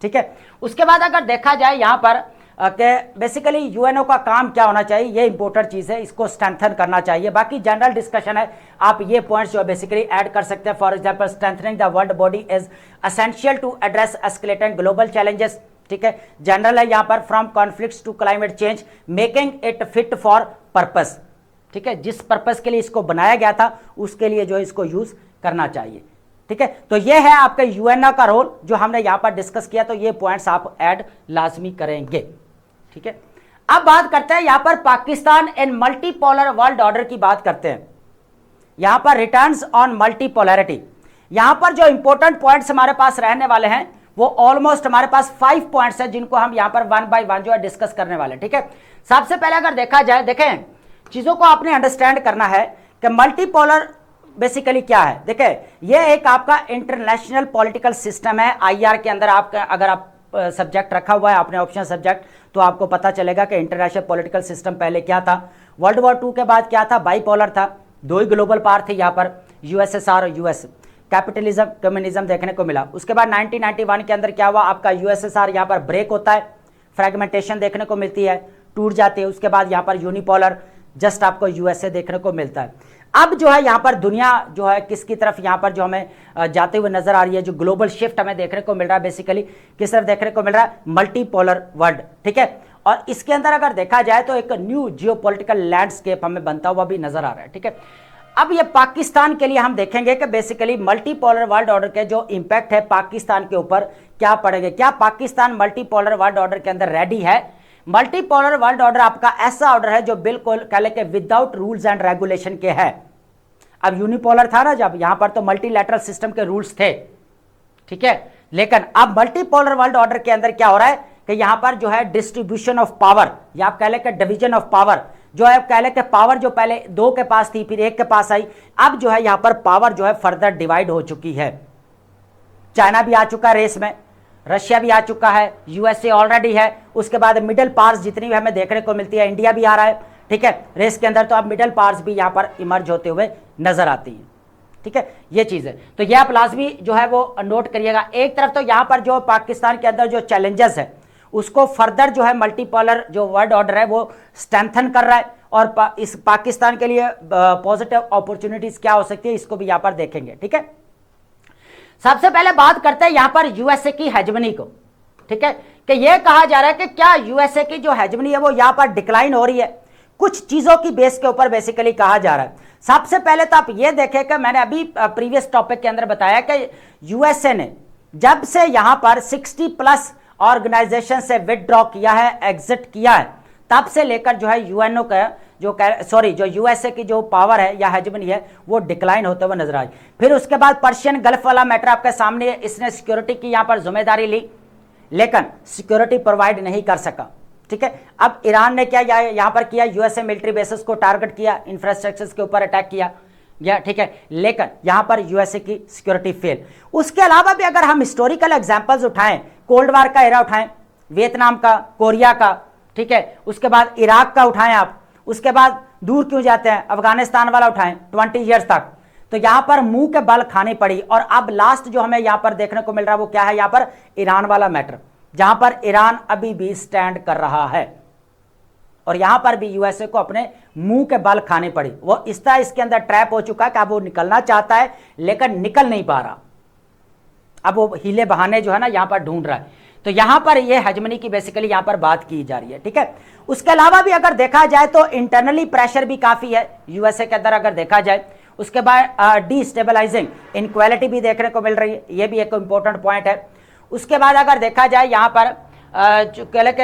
ठीक है। उसके बाद अगर देखा जाए यहाँ पर कि बेसिकली यूएनओ का काम क्या होना चाहिए, ये इंपॉर्टेंट चीज है, इसको स्ट्रेंथन करना चाहिए। बाकी जनरल डिस्कशन है, आप ये पॉइंट्स जो बेसिकली ऐड कर सकते हैं। For example, strengthening the world body is essential to address escalating global challenges, ठीक है। जनरल है यहाँ पर, from conflicts to climate change, making it fit for purpose, ठीक है। जिस पर्पस के लिए इसको बनाया गया था उसके लिए जो इसको यूज करना चाहिए, ठीक है। तो ये है आपका यूएनओ का रोल जो हमने यहां पर डिस्कस किया। तो ये पॉइंट्स आप ऐड लाजमी करेंगे, ठीक है। अब बात करते हैं यहां पर पाकिस्तान इन मल्टीपोलर वर्ल्ड ऑर्डर की बात करते हैं। यहां पर रिटर्न्स ऑन मल्टीपोलैरिटी, यहां पर जो इंपॉर्टेंट पॉइंट्स हमारे पास रहने वाले हैं वो ऑलमोस्ट हमारे पास 5 पॉइंट्स हैं जिनको हम यहां पर 1 बाय 1 जो है डिस्कस करने वाले, ठीक है। सबसे पहले अगर देखा जाए, देखें चीजों को आपने अंडरस्टैंड करना है कि मल्टीपोलर बेसिकली क्या है। देखें, यह एक आपका इंटरनेशनल पॉलिटिकल सिस्टम है। आईआर के अंदर आपका अगर आप सब्जेक्ट रखा हुआ है आपने ऑप्शन सब्जेक्ट, तो आपको पता चलेगा कि इंटरनेशनल पॉलिटिकल सिस्टम पहले क्या था। वर्ल्ड वॉर 2 के बाद क्या था, बाइपोलर था, 2 ही ग्लोबल पावर थे यहाँ पर, यूएसएसआर और यूएस। कैपिटलिज्म, कम्युनिज्म देखने को मिला। उसके बाद 1991 के अंदर क्या हुआ, आपका यूएसएसआर यहाँ पर ब्रेक होता है, फ्रेगमेंटेशन देखने को मिलती है, टूट जाती है। उसके बाद यहाँ पर यूनिपोलर जस्ट आपको यूएसए देखने को मिलता है। अब जो है यहाँ पर दुनिया जो है किसकी तरफ यहाँ पर जो हमें जाते हुए नजर आ रही है, जो ग्लोबल शिफ्ट हमें देखने को मिल रहा है, बेसिकली किस तरफ देखने को मिल रहा है, मल्टीपोलर वर्ल्ड, ठीक है। और इसके अंदर अगर देखा जाए तो एक न्यू जियोपॉलिटिकल लैंडस्केप हमें बनता हुआ भी नजर आ रहा है, ठीक है। अब ये पाकिस्तान के लिए हम देखेंगे कि बेसिकली मल्टीपोलर वर्ल्ड ऑर्डर के जो इंपैक्ट है पाकिस्तान के ऊपर क्या पड़ेगा। क्या पाकिस्तान मल्टीपोलर वर्ल्ड ऑर्डर के अंदर रेडी है। मल्टीपोलर वर्ल्ड ऑर्डर आपका ऐसा ऑर्डर है जो बिल्कुल कह लें कि विदाउट रूल्स एंड रेगुलेशन के है। अब यूनिपोलर था ना, जब यहां पर तो मल्टीलैटरल सिस्टम के रूल्स थे, ठीक है। लेकिन अब मल्टीपोलर वर्ल्ड ऑर्डर के अंदर क्या हो रहा है कि यहां पर जो है डिस्ट्रीब्यूशन ऑफ पावर, या आप कह लें कि डिवीजन ऑफ पावर, जो है कह लें कि पावर जो पहले 2 के पास थी फिर 1 के पास आई, अब जो है यहां पर पावर जो है फर्दर डिवाइड हो चुकी है। चाइना भी आ चुका है रेस में, रशिया भी आ चुका है, यूएसए ऑलरेडी है, उसके बाद मिडिल पावर्स जितनी भी हमें देखने को मिलती है, इंडिया भी आ रहा है, ठीक है, रेस के अंदर। तो अब मिडिल पावर्स भी यहाँ पर इमर्ज होते हुए नजर आती हैं, ठीक है, ये चीज़ है। तो ये आप लाजमी जो है वो नोट करिएगा। एक तरफ तो यहाँ पर जो पाकिस्तान के अंदर जो चैलेंजेस है उसको फर्दर जो है मल्टीपोलर जो वर्ल्ड ऑर्डर है वो स्ट्रेंथन कर रहा है, और इस पाकिस्तान के लिए पॉजिटिव अपॉर्चुनिटीज क्या हो सकती है इसको भी यहाँ पर देखेंगे, ठीक है। सबसे पहले बात करते हैं यहाँ पर यूएसए की हेजमनी को, ठीक है, कि ये कहा जा रहा है कि क्या यूएसए की जो हेजमनी है वो यहाँ पर डिक्लाइन हो रही है, कुछ चीजों की बेस के ऊपर बेसिकली कहा जा रहा है। सबसे पहले तो आप ये देखें कि मैंने अभी प्रीवियस टॉपिक के अंदर बताया कि यूएसए ने जब से यहां पर 60+ ऑर्गेनाइजेशन से विदड्रॉ किया है, एग्जिट किया है, तब से लेकर जो है यूएनओ का जो यूएसए की जो पावर है या हेजमनी है वो डिक्लाइन होते हुए नजर आई। फिर उसके बाद पर्शियन गल्फ वाला मैटर आपके सामने, इसने सिक्योरिटी की यहां पर जिम्मेदारी ली लेकिन सिक्योरिटी प्रोवाइड नहीं कर सका, ठीक है। अब ईरान ने क्या यहां पर किया, यूएसए मिलिट्री बेसिस को टारगेट किया, इंफ्रास्ट्रक्चर्स के ऊपर अटैक किया गया, ठीक है, लेकिन यहां पर यूएसए की सिक्योरिटी फेल। उसके अलावा भी अगर हम हिस्टोरिकल एग्जांपल्स उठाएं, कोल्ड वार का एरा उठाएं, वियतनाम का, कोरिया का, ठीक है, उसके बाद इराक का उठाएं आप, उसके बाद दूर क्यों जाते हैं, अफगानिस्तान वाला उठाएं 20 ईयर्स तक, तो यहां पर मुंह के बल खानी पड़ी। और अब लास्ट जो हमें यहां पर देखने को मिल रहा है वो क्या है, यहां पर ईरान वाला मैटर, जहां पर ईरान अभी भी स्टैंड कर रहा है और यहां पर भी यूएसए को अपने मुंह के बल खाने पड़ी। वो इस तरह इसके अंदर ट्रैप हो चुका है कि अब वो निकलना चाहता है लेकिन निकल नहीं पा रहा, अब वो हीले बहाने जो है ना यहां पर ढूंढ रहा है। तो यहां पर ये हेजमनी की बेसिकली यहां पर बात की जा रही है, ठीक है। उसके अलावा भी अगर देखा जाए तो इंटरनली प्रेशर भी काफी है यूएसए के अंदर अगर देखा जाए। उसके बाद डिस्टेबलाइजिंग इनक्वालिटी भी देखने को मिल रही है, ये भी एक इंपॉर्टेंट पॉइंट है। उसके बाद अगर देखा जाए यहाँ पर जो कह लें कि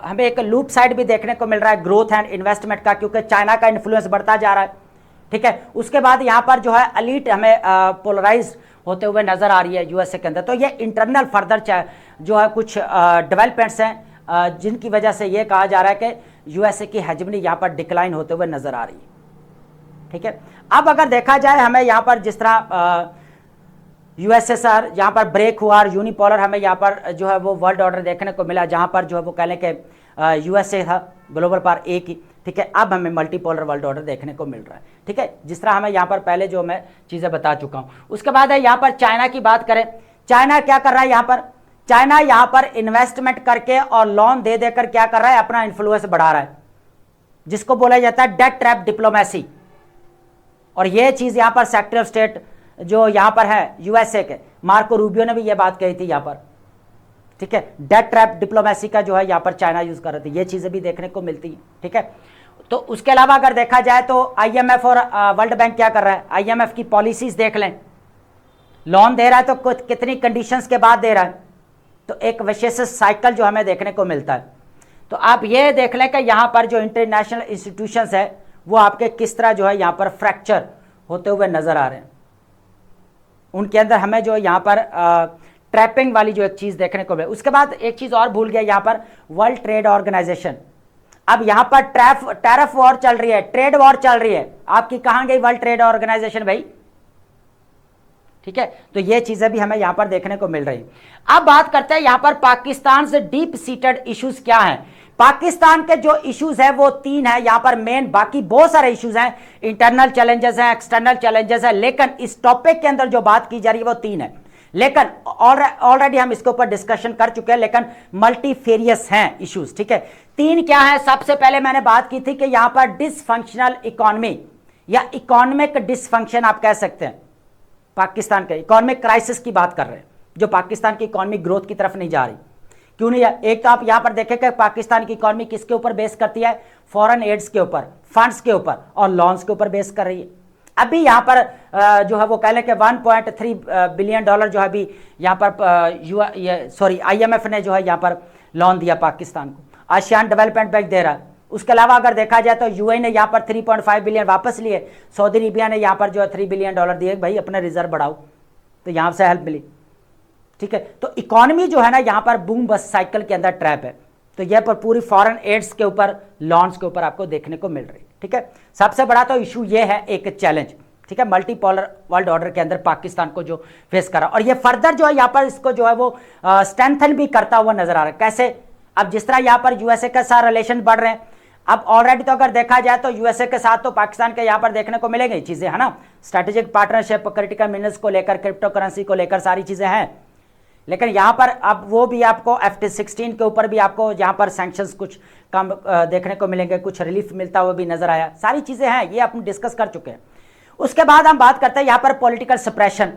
हमें एक लूप साइड भी देखने को मिल रहा है ग्रोथ एंड इन्वेस्टमेंट का, क्योंकि चाइना का इन्फ्लुएंस बढ़ता जा रहा है, ठीक है। उसके बाद यहाँ पर जो है एलीट हमें पोलराइज होते हुए नजर आ रही है यूएसए के अंदर। तो ये इंटरनल फर्दर जो है कुछ डेवलपमेंट्स हैं जिनकी वजह से ये कहा जा रहा है कि यूएसए की हेजमनी यहाँ पर डिक्लाइन होते हुए नजर आ रही है, ठीक है। अब अगर देखा जाए हमें यहाँ पर जिस तरह यूएसएसआर यहाँ पर ब्रेक हुआ और यूनिपोलर हमें यहाँ पर जो है वो वर्ल्ड ऑर्डर देखने को मिला, जहाँ पर जो है वो कह लें कि यूएसए था ग्लोबल पावर एक ही, ठीक है। अब हमें मल्टीपोलर वर्ल्ड ऑर्डर देखने को मिल रहा है, ठीक है, जिस तरह हमें यहाँ पर पहले जो मैं चीज़ें बता चुका हूँ। उसके बाद है यहाँ पर चाइना की बात करें, चाइना क्या कर रहा है यहाँ पर, चाइना यहाँ पर इन्वेस्टमेंट करके और लोन दे देकर क्या कर रहा है, अपना इन्फ्लुएंस बढ़ा रहा है, जिसको बोला जाता है डेट ट्रैप डिप्लोमेसी। और ये चीज़ यहाँ पर सेक्रेटरी ऑफ स्टेट जो यहाँ पर है यूएसए के मार्को रूबियो ने भी ये बात कही थी यहाँ पर, ठीक है, डेट ट्रैप डिप्लोमेसी का जो है यहाँ पर चाइना यूज कर रहे थे, ये चीजें भी देखने को मिलती है, ठीक है। तो उसके अलावा अगर देखा जाए तो आईएमएफ और वर्ल्ड बैंक क्या कर रहा है, आईएमएफ की पॉलिसीज देख लें, लोन दे रहा है तो कितनी कंडीशंस के बाद दे रहा है, तो एक विशेष साइकिल जो हमें देखने को मिलता है। तो आप ये देख लें कि यहाँ पर जो इंटरनेशनल इंस्टीट्यूशंस है वो आपके किस तरह जो है यहाँ पर फ्रैक्चर होते हुए नजर आ रहे हैं, उनके अंदर हमें जो यहाँ पर ट्रैपिंग वाली जो एक चीज देखने को मिले। उसके बाद एक चीज और भूल गया यहाँ पर, वर्ल्ड ट्रेड ऑर्गेनाइजेशन। अब यहाँ पर टैरिफ वॉर चल रही है, ट्रेड वॉर चल रही है, आपकी कहां गई वर्ल्ड ट्रेड ऑर्गेनाइजेशन भाई, ठीक है। तो ये चीजें भी हमें यहाँ पर देखने को मिल रही है। अब बात करते हैं यहाँ पर पाकिस्तान से डीप सीटेड इश्यूज क्या हैं। पाकिस्तान के जो इश्यूज है वो 3 है यहाँ पर मेन, बाकी बहुत सारे इश्यूज हैं, इंटरनल चैलेंजेस हैं, एक्सटर्नल चैलेंजेस हैं, लेकिन इस टॉपिक के अंदर जो बात की जा रही है वो 3 है। लेकिन ऑलरेडी हम इसके ऊपर डिस्कशन कर चुके हैं, लेकिन मल्टीफेरियस हैं इश्यूज, ठीक है। 3 क्या है, सबसे पहले मैंने बात की थी कि यहाँ पर डिसफंक्शनल इकोनॉमी या इकोनॉमिक डिसफंक्शन आप कह सकते हैं, पाकिस्तान के इकोनॉमिक क्राइसिस की बात कर रहे हैं, जो पाकिस्तान की इकोनॉमी ग्रोथ की तरफ नहीं जा रही। क्यों नहीं है, एक तो आप यहां पर देखें कि पाकिस्तान की इकोनॉमी किसके ऊपर बेस करती है, फॉरेन एड्स के ऊपर, फंड्स के ऊपर और लोन्स के ऊपर बेस कर रही है। अभी यहां पर जो है वो कह लें कि 1.3 बिलियन डॉलर जो है अभी यहां पर आईएमएफ ने जो है यहां पर लोन दिया पाकिस्तान को, आसियान डेवलपमेंट बैंक दे रहा है। उसके अलावा अगर देखा जाए तो यूएई ने यहाँ पर 3.5 बिलियन वापस लिए, सऊदी अरेबिया ने यहाँ पर जो है 3 बिलियन डॉलर दिए, भाई अपने रिजर्व बढ़ाओ, तो यहाँ से हेल्प मिली, ठीक है। तो इकोनॉमी जो है ना यहाँ पर बूम बस साइकिल के अंदर ट्रैप है, तो यह पर पूरी फॉरेन एड्स के ऊपर, लॉन्स के ऊपर आपको देखने को मिल रही है, ठीक है। सबसे बड़ा तो इशू ये है एक चैलेंज, ठीक है, मल्टीपोलर वर्ल्ड ऑर्डर के अंदर पाकिस्तान को जो फेस करा, और ये फर्दर जो है यहाँ पर इसको जो है वो स्ट्रेंथन भी करता हुआ नजर आ रहा है। कैसे? अब जिस तरह यहाँ पर यूएसए के साथ रिलेशन बढ़ रहे हैं, अब ऑलरेडी तो अगर देखा जाए तो यूएसए के साथ तो पाकिस्तान के यहाँ पर देखने को मिलेंगी चीजें, है ना, स्ट्रेटेजिक पार्टनरशिप, क्रिटिकल मिनरल्स को लेकर, क्रिप्टो करेंसी को लेकर सारी चीजें हैं। लेकिन यहाँ पर अब वो भी आपको F-16 के ऊपर भी आपको यहाँ पर सैंक्शंस कुछ कम देखने को मिलेंगे, कुछ रिलीफ मिलता हुआ भी नजर आया, सारी चीजें हैं, ये अपन डिस्कस कर चुके हैं। उसके बाद हम बात करते हैं यहाँ पर पॉलिटिकल सप्रेशन।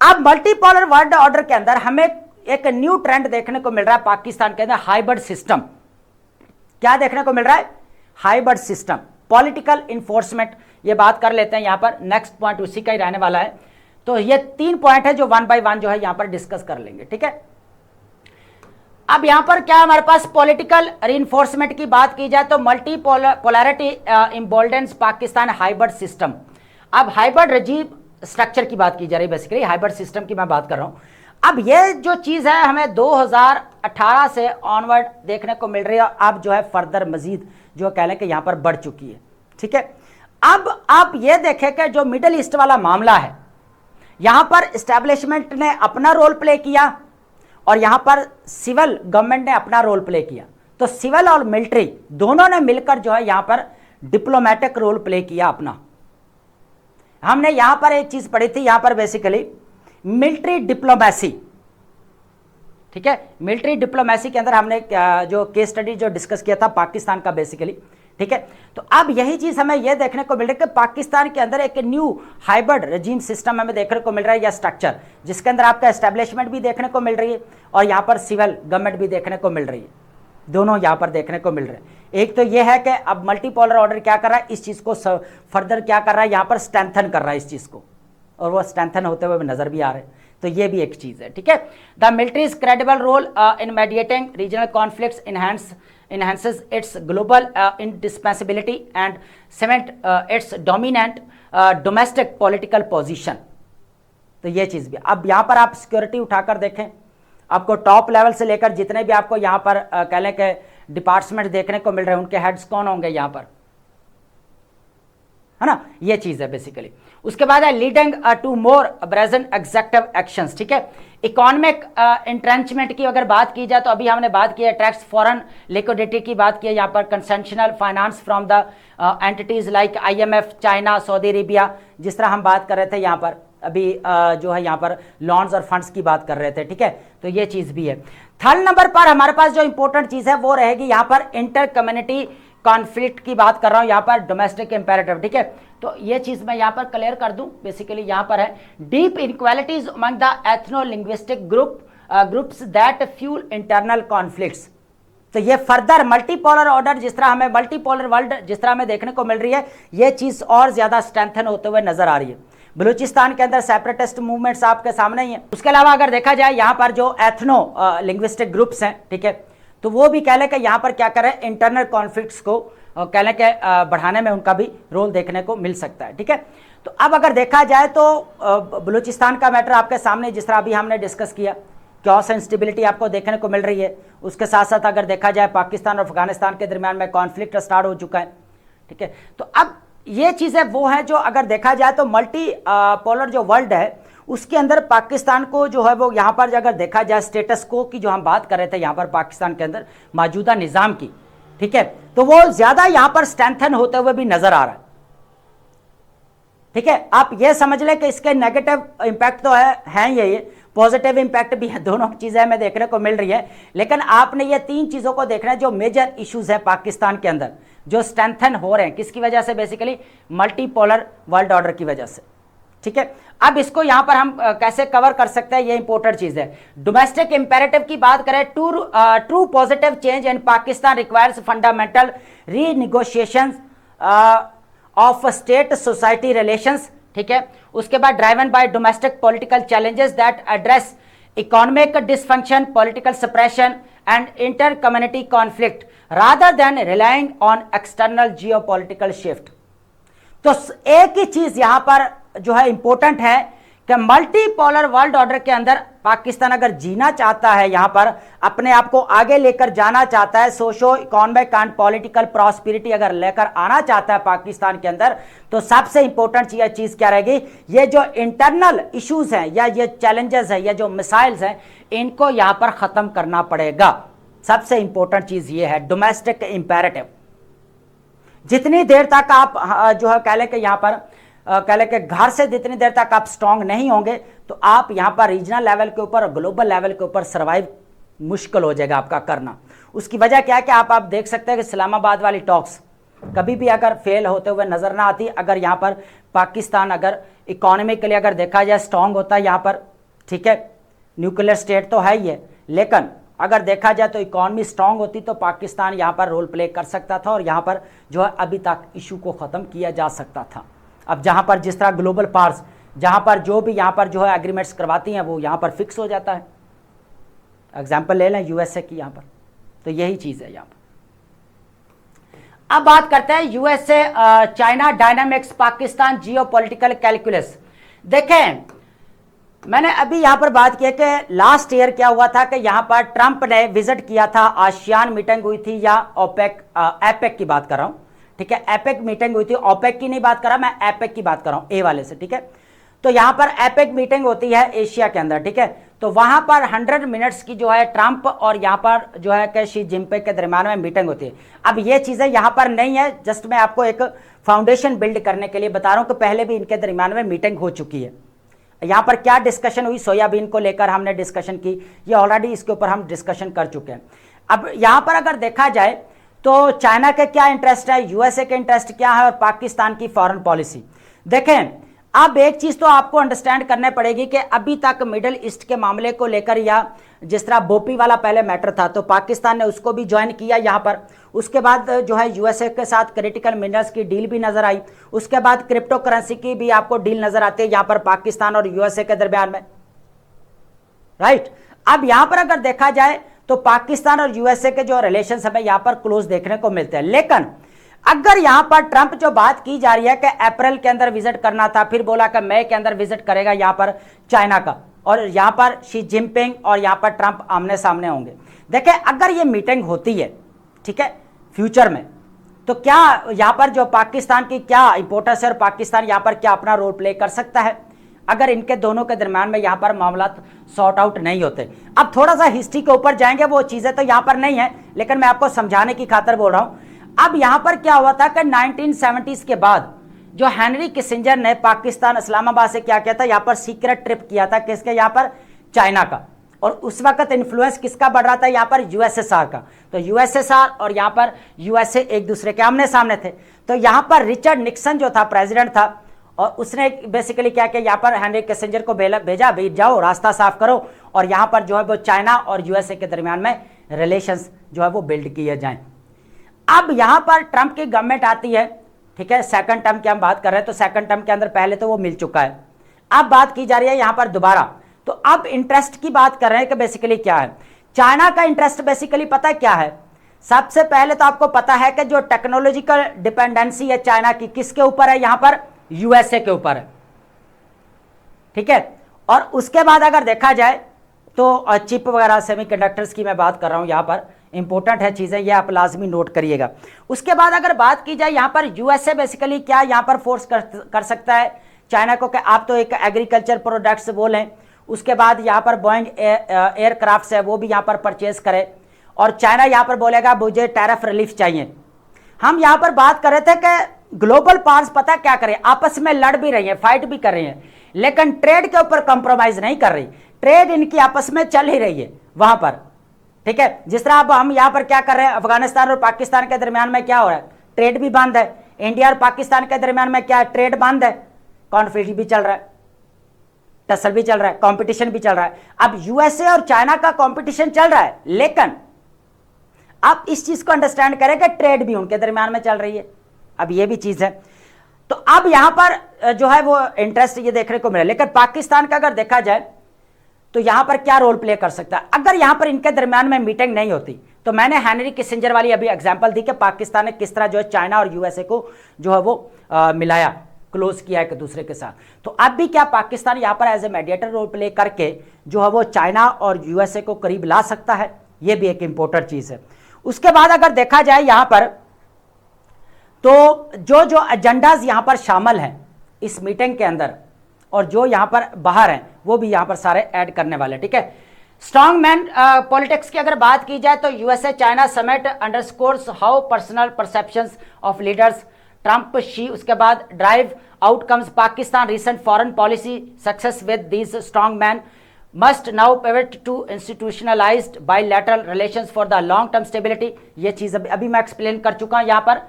अब मल्टीपोलर वर्ल्ड ऑर्डर के अंदर हमें एक न्यू ट्रेंड देखने को मिल रहा है पाकिस्तान के अंदर, हाइब्रिड सिस्टम। क्या देखने को मिल रहा है? Hybrid system, political enforcement. ये बात कर लेते हैं यहाँ पर, नेक्स्ट पॉइंट उसी का ही रहने वाला है। तो ये 3 पॉइंट है जो 1 बाय 1 जो है यहाँ पर डिस्कस कर लेंगे, ठीक है। अब यहाँ पर क्या हमारे पास पॉलिटिकल रीइंफोर्समेंट की बात की जाए तो मल्टीपोलैरिटी इम्बोल्डेंस पाकिस्तान हाइब्रिड सिस्टम। अब हाइब्रिड रजीब स्ट्रक्चर की बात की जा रही है, बेसिकली हाइब्रिड सिस्टम की मैं बात कर रहा हूं। अब ये जो चीज है हमें 2018 से ऑनवर्ड देखने को मिल रही है, अब जो है फर्दर मजीद जो कह लें कि यहां पर बढ़ चुकी है, ठीक है। अब आप ये देखें कि जो मिडिल ईस्ट वाला मामला है, यहां पर एस्टैब्लिशमेंट ने अपना रोल प्ले किया और यहां पर सिविल गवर्नमेंट ने अपना रोल प्ले किया। तो सिविल और मिलिट्री दोनों ने मिलकर जो है यहां पर डिप्लोमेटिक रोल प्ले किया अपना। हमने यहां पर एक चीज पढ़ी थी, यहां पर बेसिकली मिलिट्री डिप्लोमेसी, ठीक है। मिलिट्री डिप्लोमेसी के अंदर हमने जो केस स्टडी जो डिस्कस किया था पाकिस्तान का बेसिकली, ठीक है। तो अब यही चीज हमें यह देखने को मिल रही है कि पाकिस्तान के अंदर एक न्यू हाइब्रिड रजीम सिस्टम हमें देखने को मिल रहा है, या स्ट्रक्चर, जिसके अंदर आपका एस्टेब्लिशमेंट भी देखने को मिल रही है और यहां पर सिविल गवर्नमेंट भी देखने को मिल रही है, दोनों यहां पर देखने को मिल रहे हैं। एक तो यह है कि अब मल्टीपोलर ऑर्डर क्या कर रहा है, इस चीज को फर्दर क्या कर रहा है, यहां पर स्ट्रेंथन कर रहा है इस चीज को, और वो स्ट्रेंथन होते हुए नजर भी आ रहे हैं। तो ये भी एक चीज है, ठीक है। The military's credible role in mediating regional conflicts enhances its global indispensability and cement its dominant domestic political position। तो ये चीज भी, अब यहां पर आप सिक्योरिटी उठाकर देखें, आपको टॉप लेवल से लेकर जितने भी आपको यहां पर कह लें कि डिपार्टमेंट देखने को मिल रहे हैं, उनके हेड्स कौन होंगे यहां पर, है ना, ये चीज है बेसिकली। उसके बाद है leading to more present executive actions, ठीक है। इकोनॉमिक इंट्रेंचमेंट की अगर बात की जाए तो अभी हमने बात की है टैक्स फॉरेन लिक्विडिटी की बात की है, यहाँ पर concessional finance from the entities like IMF, China, Saudi Arabia, जिस तरह हम बात कर रहे थे यहाँ पर अभी जो है यहाँ पर लॉन्स और फंड्स की बात कर रहे थे, ठीक है। तो ये चीज भी है। थर्ड नंबर पर हमारे पास जो इंपॉर्टेंट चीज है वो रहेगी यहाँ पर इंटर कम्युनिटी कॉन्फ्लिक्ट की बात कर रहा हूं, यहां पर डोमेस्टिक इंपेरेटिव, ठीक है। तो ये चीज मैं यहां पर क्लियर कर दूं, बेसिकली यहां पर है deep inequalities among the ethno linguistic groups that fuel internal conflicts. तो ये फर्दर मल्टीपोलर ऑर्डर जिस तरह हमें मल्टीपोलर वर्ल्ड जिस तरह हमें देखने को मिल रही है, ये चीज और ज्यादा स्ट्रेंथन होते हुए नजर आ रही है। बलूचिस्तान के अंदर सेपरेटिस्ट मूवमेंट्स आपके सामने ही है। उसके अलावा अगर देखा जाए यहां पर जो एथनो लिंग्विस्टिक ग्रुप्स हैं, ठीक है, तो वो भी कह लें कि यहाँ पर क्या करें, इंटरनल कॉन्फ्लिक्ट्स को कह लें कि बढ़ाने में उनका भी रोल देखने को मिल सकता है, ठीक है। तो अब अगर देखा जाए तो बलूचिस्तान का मैटर आपके सामने जिस तरह अभी हमने डिस्कस किया, क्योस इंस्टेबिलिटी आपको देखने को मिल रही है। उसके साथ साथ अगर देखा जाए पाकिस्तान और अफगानिस्तान के दरमियान में कॉन्फ्लिक्ट स्टार्ट हो चुका है, ठीक है। तो अब ये चीज़ें वो हैं जो अगर देखा जाए तो मल्टी पोलर जो वर्ल्ड है उसके अंदर पाकिस्तान को जो है वो यहाँ पर अगर देखा जाए स्टेटस को की जो हम बात कर रहे थे यहाँ पर पाकिस्तान के अंदर मौजूदा निज़ाम की, ठीक है, तो वो ज़्यादा यहाँ पर स्ट्रेंथन होते हुए भी नजर आ रहा है, ठीक है। आप ये समझ लें कि इसके नेगेटिव इंपैक्ट तो है ये पॉजिटिव इंपैक्ट भी है, दोनों चीज़ें हमें देखने को मिल रही है। लेकिन आपने ये 3 चीज़ों को देखना है जो मेजर इश्यूज है पाकिस्तान के अंदर जो स्ट्रेंथन हो रहे हैं, किसकी वजह से, बेसिकली मल्टीपोलर वर्ल्ड ऑर्डर की वजह से, ठीक है। अब इसको यहां पर हम कैसे कवर कर सकते हैं, ये इंपॉर्टेंट चीज है। डोमेस्टिक इंपेरेटिव की बात करें, true positive change in Pakistan requires fundamental renegotiation of state society relations, ठीक है। उसके बाद driven by domestic political challenges that address economic dysfunction, political suppression and inter community conflict rather than relying on external geopolitical shift. तो एक ही चीज यहां पर जो है इंपॉर्टेंट है कि मल्टीपोलर वर्ल्ड ऑर्डर के अंदर पाकिस्तान अगर जीना चाहता है, यहां पर अपने आप को आगे लेकर जाना चाहता है, socio economic and political prosperity अगर लेकर आना चाहता है पाकिस्तान के अंदर, तो सबसे इंपॉर्टेंट चीज क्या रहेगी, ये जो इंटरनल इश्यूज हैं या ये चैलेंजेस हैं या जो मिसाइल्स हैं, इनको यहां पर खत्म करना पड़ेगा। सबसे इंपॉर्टेंट चीज ये है डोमेस्टिक इंपेरेटिव। जितनी देर तक आप जो है कह लें कि यहां पर कह लें कि घर से जितनी देर तक आप स्ट्रांग नहीं होंगे, तो आप यहां पर रीजनल लेवल के ऊपर, ग्लोबल लेवल के ऊपर सर्वाइव मुश्किल हो जाएगा आपका करना। उसकी वजह क्या है कि आप देख सकते हैं कि इस्लामाबाद वाली टॉक्स कभी भी अगर फेल होते हुए नजर ना आती, अगर यहां पर पाकिस्तान अगर इकोनॉमिकली अगर देखा जाए स्ट्रांग होता है यहां पर, ठीक है, न्यूक्लियर स्टेट तो है ही है, लेकिन अगर देखा जाए तो इकोनॉमी स्ट्रांग होती तो पाकिस्तान यहां पर रोल प्ले कर सकता था और यहां पर जो है अभी तक इशू को खत्म किया जा सकता था। अब जहां पर जिस तरह ग्लोबल पावर्स जहां पर जो भी यहां पर जो है एग्रीमेंट्स करवाती हैं वो यहां पर फिक्स हो जाता है। एग्जांपल ले लें यूएसए की यहां पर, तो यही चीज है यहां पर। अब बात करते हैं USA China dynamics Pakistan geopolitical calculus. देखें, मैंने अभी यहां पर बात की कि लास्ट ईयर क्या हुआ था कि यहां पर ट्रंप ने विजिट किया था, आसियान मीटिंग हुई थी या ओपेक एपेक की बात कर रहा हूं, ठीक है, एपेक मीटिंग हुई थी, ओपेक की नहीं बात कर रहा मैं, एपेक की बात कर रहा हूं, ए वाले से, ठीक है। तो यहां पर एपेक मीटिंग होती है एशिया के अंदर, ठीक है। तो वहां पर 100 मिनट्स की जो है ट्रंप और यहां पर जो है कि शी जिनपिंग के दरमियान में मीटिंग होती है। अब ये चीजें यहां पर नहीं है, जस्ट मैं आपको एक फाउंडेशन बिल्ड करने के लिए बता रहा हूं कि पहले भी इनके दरमियान में मीटिंग हो चुकी है। यहां पर क्या डिस्कशन हुई, सोयाबीन को लेकर हमने डिस्कशन की, ये ऑलरेडी इसके ऊपर हम डिस्कशन कर चुके हैं। अब यहां पर अगर देखा जाए तो चाइना के क्या इंटरेस्ट है, यूएसए के इंटरेस्ट क्या है और पाकिस्तान की फॉरेन पॉलिसी। देखें, अब एक चीज तो आपको अंडरस्टैंड करने पड़ेगी कि अभी तक मिडिल ईस्ट के मामले को लेकर या जिस तरह बोपी वाला पहले मैटर था तो पाकिस्तान ने उसको भी ज्वाइन किया यहां पर। उसके बाद जो है यूएसए के साथ क्रिटिकल मिनरल्स की डील भी नजर आई, उसके बाद क्रिप्टो करेंसी की भी आपको डील नजर आती है यहां पर पाकिस्तान और यूएसए के दरमियान में, राइट। अब यहां पर अगर देखा जाए तो पाकिस्तान और यूएसए के जो रिलेशंस हमें यहां पर क्लोज देखने को मिलते हैं, लेकिन अगर यहां पर ट्रंप जो बात की जा रही है कि अप्रैल के अंदर विजिट करना था, फिर बोला कि मई के अंदर विजिट करेगा यहां पर चाइना का, और यहां पर शी जिनपिंग और यहां पर ट्रंप आमने सामने होंगे। देखिए, अगर ये मीटिंग होती है, ठीक है, फ्यूचर में, तो क्या यहां पर जो पाकिस्तान की क्या इंपोर्टेंस है और पाकिस्तान यहां पर क्या अपना रोल प्ले कर सकता है अगर इनके दोनों के दरमियान में यहां पर मामला सॉर्ट आउट नहीं होते। अब थोड़ा सा हिस्ट्री के ऊपर जाएंगे, वो चीजें तो यहां पर नहीं है, लेकिन मैं आपको समझाने की खातिर बोल रहा हूं। अब यहां पर क्या हुआ था कि 1970s के बाद जो हेनरी किसिंजर ने पाकिस्तान इस्लामाबाद से क्या किया था, यहां पर सीक्रेट ट्रिप किया था, किसके, यहां पर चाइना का, और उस वक्त इन्फ्लुएंस किसका बढ़ रहा था, यहां पर यूएसएसआर का। तो यूएसएसआर और यहां पर यूएसए एक दूसरे के आमने सामने थे। तो यहां पर रिचर्ड निक्सन जो था प्रेसिडेंट था, और उसने बेसिकली क्या किया, यहाँ पर हेनरी किसिंजर को भेजा भाई जाओ रास्ता साफ करो और यहाँ पर जो है वो चाइना और यूएसए के दरमियान में रिलेशंस जो है वो बिल्ड किए जाएं। अब यहाँ पर ट्रंप की गवर्नमेंट आती है, ठीक है, सेकंड टर्म की हम बात कर रहे हैं, तो सेकंड टर्म के अंदर पहले तो वो मिल चुका है, अब बात की जा रही है यहाँ पर दोबारा। तो अब इंटरेस्ट की बात कर रहे हैं कि बेसिकली क्या है चाइना का इंटरेस्ट, बेसिकली पता है क्या है। सबसे पहले तो आपको पता है कि जो टेक्नोलॉजिकल डिपेंडेंसी है चाइना की किसके ऊपर है, यहाँ पर यूएसए के ऊपर है, ठीक है। और उसके बाद अगर देखा जाए तो चिप वगैरह सेमीकंडक्टर्स की मैं बात कर रहा हूं, यहां पर इंपॉर्टेंट है चीजें, ये आप लाजमी नोट करिएगा। उसके बाद अगर बात की जाए यहां पर यूएसए बेसिकली क्या यहां पर फोर्स कर सकता है चाइना को कि आप तो एक एग्रीकल्चर प्रोडक्ट्स बोलें, उसके बाद यहां पर बोइंग एयरक्राफ्ट है वो भी यहां पर परचेज करे, और चाइना यहां पर बोलेगा मुझे टैरिफ रिलीफ चाहिए। हम यहां पर बात कर रहे थे कि ग्लोबल पावर्स पता क्या करें, आपस में लड़ भी रही है, फाइट भी कर रही है, लेकिन ट्रेड के ऊपर कॉम्प्रोमाइज नहीं कर रही, ट्रेड इनकी आपस में चल ही रही है वहां पर, ठीक है। जिस तरह अब हम यहां पर क्या कर रहे हैं, अफगानिस्तान और पाकिस्तान के दरमियान में क्या हो रहा है, ट्रेड भी बंद है। इंडिया और पाकिस्तान के दरमियान में क्या है, ट्रेड बंद है, कॉन्फ्लिक्ट भी चल रहा है, टसल भी चल रहा है, कॉम्पिटिशन भी चल रहा है। अब यूएसए और चाइना का कॉम्पिटिशन चल रहा है, लेकिन आप इस चीज को अंडरस्टैंड करें कि ट्रेड भी उनके दरमियान में चल रही है। अब ये भी चीज है, तो अब यहां पर जो है वो इंटरेस्ट ये देखने को मिला। लेकिन पाकिस्तान का अगर देखा जाए तो यहां पर क्या रोल प्ले कर सकता है अगर यहां पर इनके दरमियान में मीटिंग नहीं होती। तो मैंने हेनरी किसिंजर वाली अभी एग्जांपल दी कि पाकिस्तान ने किस तरह जो है चाइना और यूएसए को जो है वो मिलाया, क्लोज किया है एक दूसरे के साथ। तो अब भी क्या पाकिस्तान यहां पर as a mediator role play करके जो है वो चाइना और यूएसए को करीब ला सकता है, ये भी एक इंपॉर्टेंट चीज है। उसके बाद अगर देखा जाए यहां पर तो जो जो एजेंडाज यहां पर शामिल हैं इस मीटिंग के अंदर और जो यहां पर बाहर हैं वो भी यहां पर सारे ऐड करने वाले, ठीक है। स्ट्रॉन्ग मैन पॉलिटिक्स की अगर बात की जाए तो USA China summit underscores how personal perceptions of leaders Trump Xi, उसके बाद drive outcomes Pakistan recent foreign policy success with these strong man must now pivot to institutionalized bilateral relations for the long term stability. ये चीज अभी मैं explain कर चुका हूं यहां पर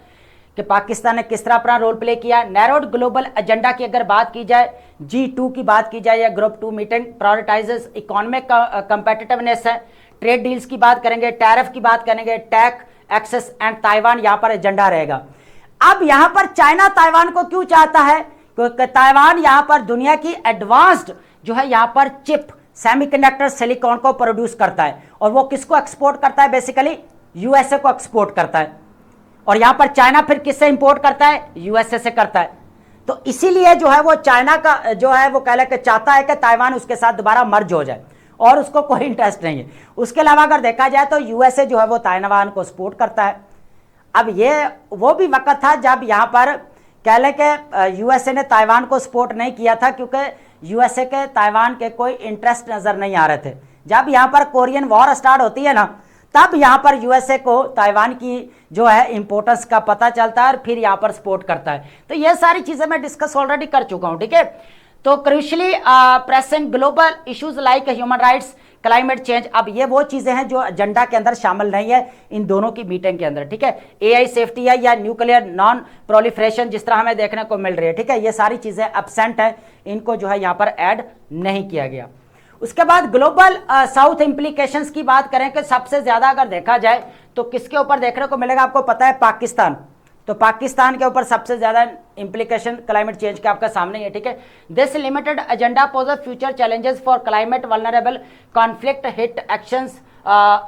कि पाकिस्तान ने किस तरह अपना रोल प्ले किया। नैरोड ग्लोबल एजेंडा की अगर बात की जाए, G2 की बात की जाए या ग्रुप 2 मीटिंग प्रायोरिटाइजेस इकोनॉमिक कंपेटिटिवनेस है, ट्रेड डील्स की बात करेंगे, टैरिफ की बात करेंगे, टैक्स एक्सेस एंड ताइवान यहां पर एजेंडा रहेगा। अब यहां पर चाइना ताइवान को क्यों चाहता है? क्योंकि ताइवान यहां पर दुनिया की एडवांस्ड जो है यहां पर चिप सेमीकंडक्टर सिलिकॉन को प्रोड्यूस करता है और वो किसको एक्सपोर्ट करता है? बेसिकली यूएसए को एक्सपोर्ट करता है। और यहां पर चाइना फिर किससे इंपोर्ट करता है? यूएसए से करता है। तो इसीलिए जो है वो चाइना का जो है वो कह चाहता है कि ताइवान उसके साथ दोबारा मर्ज हो जाए और उसको कोई इंटरेस्ट नहीं है। उसके अलावा अगर देखा जाए तो यूएसए जो है वो ताइवान को सपोर्ट करता है। अब ये वो भी वक्त था जब यहां पर कह लें कि यूएसए ने ताइवान को सपोर्ट नहीं किया था क्योंकि यूएसए के ताइवान के कोई इंटरेस्ट नजर नहीं आ रहे थे। जब यहां पर कोरियन वॉर स्टार्ट होती है ना, तब यहां पर यूएसए को ताइवान की जो है इंपोर्टेंस का पता चलता है और फिर यहां पर सपोर्ट करता है। तो ये सारी चीजें मैं डिस्कस ऑलरेडी कर चुका हूं, ठीक है। तो crucially pressing global issues like human rights, climate change, अब ये वो चीजें हैं जो एजेंडा के अंदर शामिल नहीं है इन दोनों की मीटिंग के अंदर, ठीक है। एआई सेफ्टी है या न्यूक्लियर नॉन प्रोलिफरेशन जिस तरह हमें देखने को मिल रही है, ठीक है, ये सारी चीजें एब्सेंट है, इनको जो है यहां पर ऐड नहीं किया गया। उसके बाद ग्लोबल साउथ इंप्लीकेशंस की बात करें कि सबसे ज्यादा अगर देखा जाए तो किसके ऊपर देखने को मिलेगा? आपको पता है पाकिस्तान। तो पाकिस्तान के ऊपर सबसे ज्यादा इंप्लीकेशन क्लाइमेट चेंज के आपका सामने है, ठीक है। This limited agenda pose future challenges for climate vulnerable conflict hit actions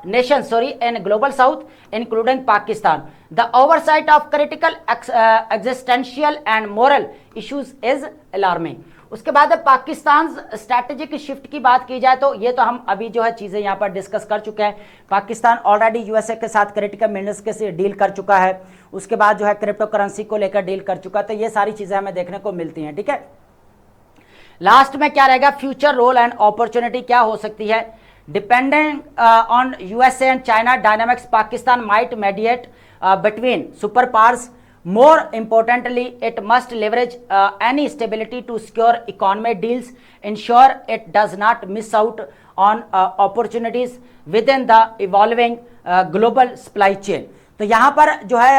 nation in global south including Pakistan. The oversight of critical existential and moral issues is alarming. उसके बाद Pakistan strategic shift की बात की जाए तो ये तो हम अभी जो है चीजें यहाँ पर डिस्कस कर चुके हैं। पाकिस्तान ऑलरेडी यूएसए के साथ क्रिटिकल मिनरल्स के डील कर चुका है, उसके बाद जो है क्रिप्टो करेंसी को लेकर डील कर चुका है। तो ये सारी चीजें हमें देखने को मिलती हैं, ठीक है। लास्ट में क्या रहेगा? फ्यूचर रोल एंड अपॉर्चुनिटी क्या हो सकती है? Depending on USA and China dynamics, Pakistan might mediate between superpowers. More importantly, it must leverage any stability to secure economic deals, ensure it does not miss out on opportunities within the evolving global supply chain. तो यहाँ पर जो है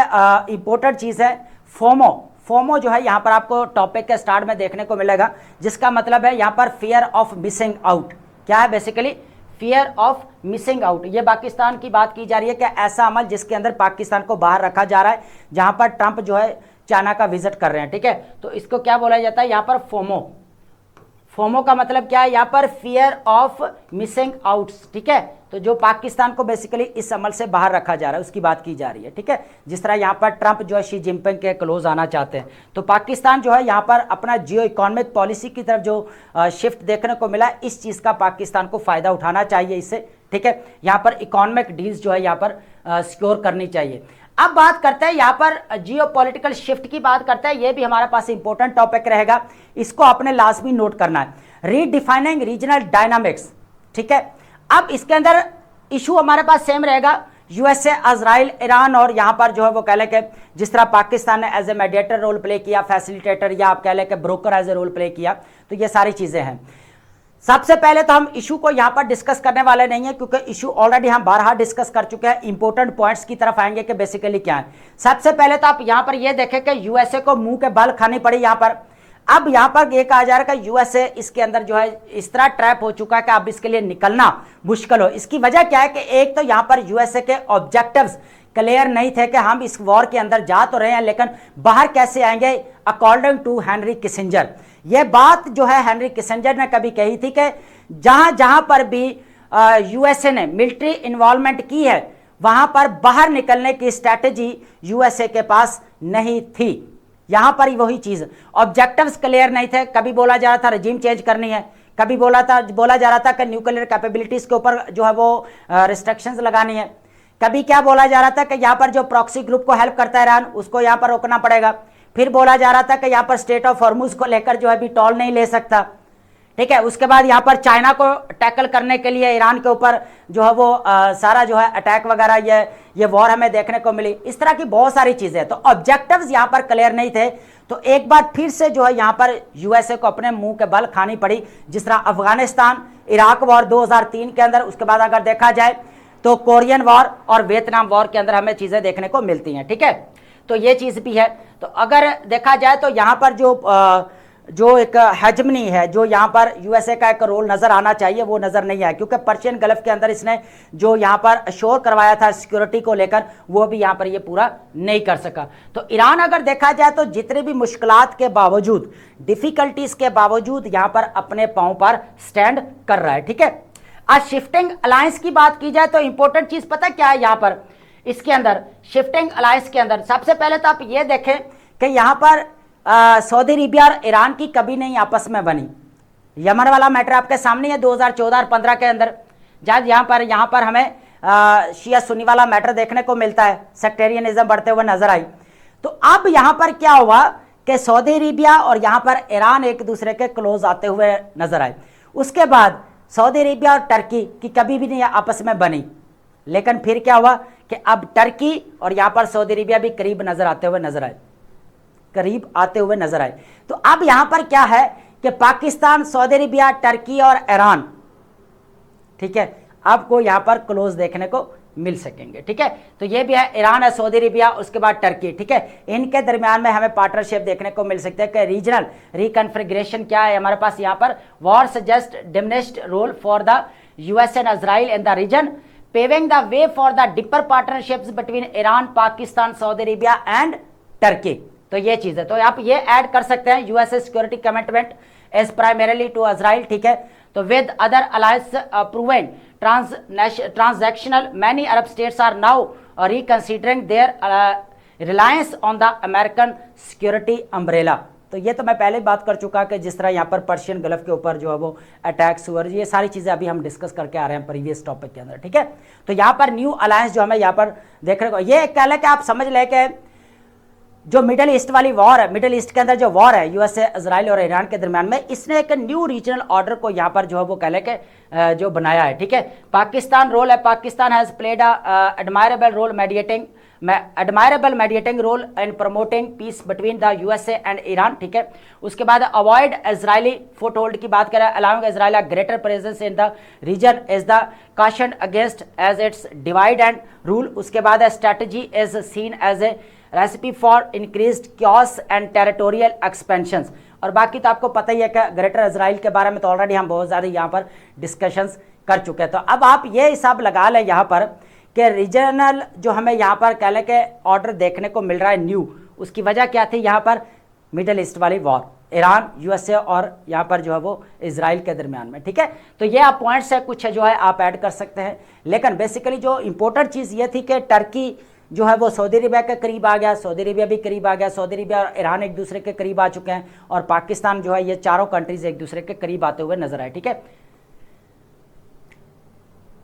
important चीज़ है FOMO. FOMO जो है यहाँ पर आपको टॉपिक के स्टार्ट में देखने को मिलेगा, जिसका मतलब है यहाँ पर फियर ऑफ मिसिंग आउट। क्या है? Basically fear of missing out. ये पाकिस्तान की बात की जा रही है कि ऐसा अमल जिसके अंदर पाकिस्तान को बाहर रखा जा रहा है, जहां पर ट्रंप जो है चाइना का विजिट कर रहे हैं, ठीक है। तो इसको क्या बोला जाता है यहाँ पर? फोमो। फोमो का मतलब क्या है? यहाँ पर फियर ऑफ मिसिंग आउट्स, ठीक है। तो जो पाकिस्तान को बेसिकली इस अमल से बाहर रखा जा रहा है उसकी बात की जा रही है, ठीक है। जिस तरह यहाँ पर ट्रंप जो है शी जिनपिंग के क्लोज आना चाहते हैं, तो पाकिस्तान जो है यहाँ पर अपना जियो इकोनॉमिक पॉलिसी की तरफ जो शिफ्ट देखने को मिला, इस चीज़ का पाकिस्तान को फायदा उठाना चाहिए इससे, ठीक है। यहाँ पर इकोनॉमिक डील्स जो है यहाँ पर सिक्योर करनी चाहिए। अब बात करते हैं यहाँ पर जियो पॉलिटिकल शिफ्ट की बात करते हैं, ये भी हमारे पास इंपॉर्टेंट टॉपिक रहेगा, इसको आपने लाजमी नोट करना है। रीडिफाइनिंग रीजनल डायनामिक्स, ठीक है। अब इसके अंदर इशू हमारे पास सेम रहेगा, यूएसए, इजराइल, ईरान, और यहां पर जो है वो कह लें कि जिस तरह पाकिस्तान ने as a mediator role play किया, फैसिलिटेटर या आप कह लें कि broker as a role play किया, तो ये सारी चीजें हैं। सबसे पहले तो हम इशू को यहां पर डिस्कस करने वाले नहीं है क्योंकि इशू ऑलरेडी हम बारहा डिस्कस कर चुके हैं। इंपॉर्टेंट पॉइंट्स की तरफ आएंगे कि बेसिकली क्या है। सबसे पहले तो आप यहां पर यह देखें कि यूएसए को मुंह के बल खानी पड़ी यहां पर। अब यहां पर यह कहा जा रहा है कि यूएसए इसके अंदर जो है इस तरह ट्रैप हो चुका है कि अब इसके लिए निकलना मुश्किल हो। इसकी वजह क्या है कि एक तो यहां पर यूएसए के ऑब्जेक्टिव्स क्लियर नहीं थे कि हम इस वॉर के अंदर जा तो रहे हैं लेकिन बाहर कैसे आएंगे। अकॉर्डिंग टू हेनरी किसिंजर, यह बात जो है हेनरी किसिंजर ने कभी कही थी कि जहां जहां पर भी यूएसए ने मिलिट्री इन्वॉल्वमेंट की है वहां पर बाहर निकलने की स्ट्रैटेजी यूएसए के पास नहीं थी। यहां पर ही वही चीज, ऑब्जेक्टिव्स क्लियर नहीं थे, कभी बोला जा रहा था रजीम चेंज करनी है, कभी बोला जा रहा था कि न्यूक्लियर कैपेबिलिटीज के ऊपर जो है वो रिस्ट्रिक्शंस लगानी है, कभी क्या बोला जा रहा था कि यहाँ पर जो प्रॉक्सी ग्रुप को हेल्प करता है ईरान उसको यहाँ पर रोकना पड़ेगा, फिर बोला जा रहा था कि यहाँ पर स्टेट ऑफ हॉर्मुज को लेकर जो है अभी टॉल नहीं ले सकता, ठीक है। उसके बाद यहाँ पर चाइना को टैकल करने के लिए ईरान के ऊपर जो है वो सारा जो है अटैक वगैरह ये वॉर हमें देखने को मिली, इस तरह की बहुत सारी चीजें। तो ऑब्जेक्टिव्स यहाँ पर क्लियर नहीं थे, तो एक बार फिर से जो है यहाँ पर यूएसए को अपने मुंह के बल खानी पड़ी, जिस तरह अफगानिस्तान इराक वॉर 2003 के अंदर, उसके बाद अगर देखा जाए तो कोरियन वॉर और वियतनाम वॉर के अंदर हमें चीजें देखने को मिलती हैं, ठीक है। तो ये चीज भी है। तो अगर देखा जाए तो यहाँ पर जो एक हेजमनी है, जो यहाँ पर यूएसए का एक रोल नजर आना चाहिए वो नजर नहीं आया, क्योंकि पर्शियन गल्फ के अंदर इसने जो यहाँ पर शोर करवाया था सिक्योरिटी को लेकर वो भी यहाँ पर ये पूरा नहीं कर सका। तो ईरान अगर देखा जाए तो जितने भी मुश्किलात के बावजूद, डिफिकल्टीज के बावजूद यहाँ पर अपने पांव पर स्टैंड कर रहा है, ठीक है। आज शिफ्टिंग अलायंस की बात की जाए तो इंपॉर्टेंट चीज पता क्या है यहाँ पर, इसके अंदर शिफ्टिंग अलायंस के अंदर सबसे पहले तो आप ये देखें कि यहाँ पर सऊदी अरेबिया और ईरान की कभी नहीं आपस में बनी। यमन वाला मैटर आपके सामने है 2014 और 15 के अंदर, जब यहाँ पर हमें शिया सुन्नी वाला मैटर देखने को मिलता है, सेक्टेरियनिज्म बढ़ते हुए नजर आई। तो अब यहाँ पर क्या हुआ कि सऊदी अरेबिया और यहाँ पर ईरान एक दूसरे के क्लोज आते हुए नजर आए। उसके बाद सऊदी अरेबिया और टर्की की कभी भी नहीं आपस में बनी, लेकिन फिर क्या हुआ कि अब टर्की और यहाँ पर सऊदी अरेबिया भी करीब आते हुए नजर आए। तो अब यहां पर क्या है कि पाकिस्तान, सऊदी अरेबिया, टर्की और ईरान, ठीक है, आपको यहां पर क्लोज देखने को मिल सकेंगे, ठीक है। तो ये भी है, ईरान है, सऊदी अरेबिया, उसके बाद टर्की, ठीक है, इनके दरमियान में हमें पार्टनरशिप देखने को मिल सकता है कि रीजनल रिकन्फिगरेशन क्या है हमारे पास यहाँ पर। War suggest diminished role for the US and Israel in the region, paving the way for the deeper partnerships between Iran, Pakistan, Saudi Arabia and Turkey. तो ये चीज है, तो आप ये ऐड कर सकते हैं, USA security commitment is primarily to Israel, ठीक है। तो with other alliance proven transactional, many Arab states are now reconsidering their reliance on the American security umbrella. तो ये तो मैं पहले बात कर चुका कि जिस तरह यहाँ पर पर्शियन गल्फ के ऊपर जो है वो अटैक्स हुए, ये सारी चीजें अभी हम डिस्कस करके आ रहे हैं प्रीवियस टॉपिक के अंदर, ठीक है। तो यहाँ पर न्यू अलायंस जो हमें यहाँ पर देखने को, ये कह कि आप समझ लें कि जो मिडिल ईस्ट वाली वॉर है, मिडिल ईस्ट के अंदर जो वॉर है यूएसए, इजराइल और ईरान के दरमियान में, इसने एक न्यू रीजनल ऑर्डर को यहाँ पर जो है वो कह लें कि जो बनाया है, ठीक है। पाकिस्तान रोल है, Pakistan has played admirable mediating role in promoting peace between the USA and Iran, ठीक है। उसके बाद अवॉइड इजरायली फुटहोल्ड की बात करें, allowing Israel a greater presence in the region is the caution against as its divide and rule. उसके बाद strategy is seen as a recipe for increased chaos and territorial expansion. और बाकी तो आपको पता ही है कि ग्रेटर इजराइल के बारे में तो ऑलरेडी हम बहुत ज़्यादा यहाँ पर डिस्कशंस कर चुके हैं। तो अब आप ये हिसाब लगा लें यहाँ पर कि रीजनल जो हमें यहाँ पर कह लें कि ऑर्डर देखने को मिल रहा है न्यू, उसकी वजह क्या थी, यहाँ पर मिडिल ईस्ट वाली वॉर, ईरान, यूएसए और यहाँ पर जो है वो इजराइल के दरमियान में, ठीक है। तो ये आप पॉइंट्स है कुछ है जो है आप ऐड कर सकते हैं, लेकिन बेसिकली जो इंपॉर्टेंट चीज़ ये थी कि टर्की जो है वो सऊदी अरेबिया के करीब आ गया, सऊदी अरेबिया भी करीब आ गया, सऊदी अरेबिया और ईरान एक दूसरे के करीब आ चुके हैं, और पाकिस्तान जो है, ये चारों कंट्रीज एक दूसरे के करीब आते हुए नजर आए, ठीक है।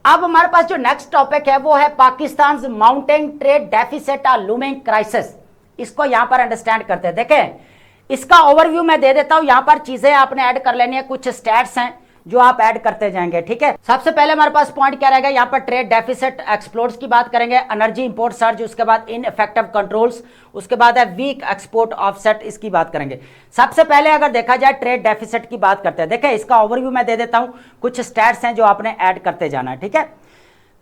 अब हमारे पास जो नेक्स्ट टॉपिक है वो है Pakistan mountain trade deficit looming crisis. इसको यहां पर अंडरस्टैंड करते हैं। देखें, इसका ओवरव्यू मैं दे देता हूं, यहां पर चीजें आपने ऐड कर लेनी है, कुछ स्टैट्स हैं जो आप ऐड करते जाएंगे, ठीक है। सबसे पहले हमारे पास पॉइंट क्या रहेगा, यहाँ पर ट्रेड डेफिसिट एक्सप्लोर्ट्स की बात करेंगे, एनर्जी इंपोर्ट सर्ज, उसके बाद इनइफेक्टिव कंट्रोल्स, उसके बाद है वीक एक्सपोर्ट ऑफसेट, इसकी बात करेंगे। सबसे पहले अगर देखा जाए ट्रेड डेफिसिट की बात करते हैं, देखें इसका ओवरव्यू मैं दे देता हूं, कुछ स्टैट्स हैं जो आपने ऐड करते जाना है, ठीक है।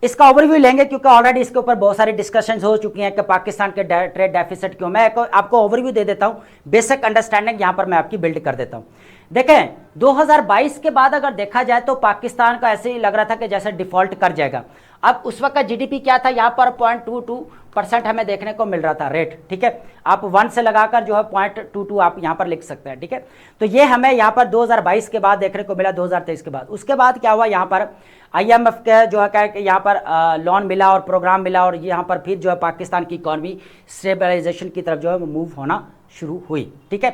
इसका ओवरव्यू लेंगे क्योंकि ऑलरेडी इसके ऊपर बहुत सारी डिस्कशंस हो चुकी हैं कि पाकिस्तान के ट्रेड डेफिसिट क्यों। मैं आपको ओवरव्यू दे देता हूं, बेसिक अंडरस्टैंडिंग यहां पर मैं आपकी बिल्ड कर देता हूं। देखें 2022 के बाद अगर देखा जाए तो पाकिस्तान का ऐसे ही लग रहा था कि जैसे डिफॉल्ट कर जाएगा। अब उस वक्त का जीडीपी क्या था, यहाँ पर 0.22% हमें देखने को मिल रहा था रेट, ठीक है। आप 1 से लगाकर जो है 0.22 आप यहाँ पर लिख सकते हैं, ठीक है। तो ये हमें यहाँ पर 2022 के बाद देखने को मिला, 2023 के बाद। उसके बाद क्या हुआ, यहाँ पर IMF के जो है क्या यहाँ पर लोन मिला और प्रोग्राम मिला, और यहाँ पर फिर जो है पाकिस्तान की इकॉनमी स्टेबलाइजेशन की तरफ जो है वो मूव होना शुरू हुई। ठीक है,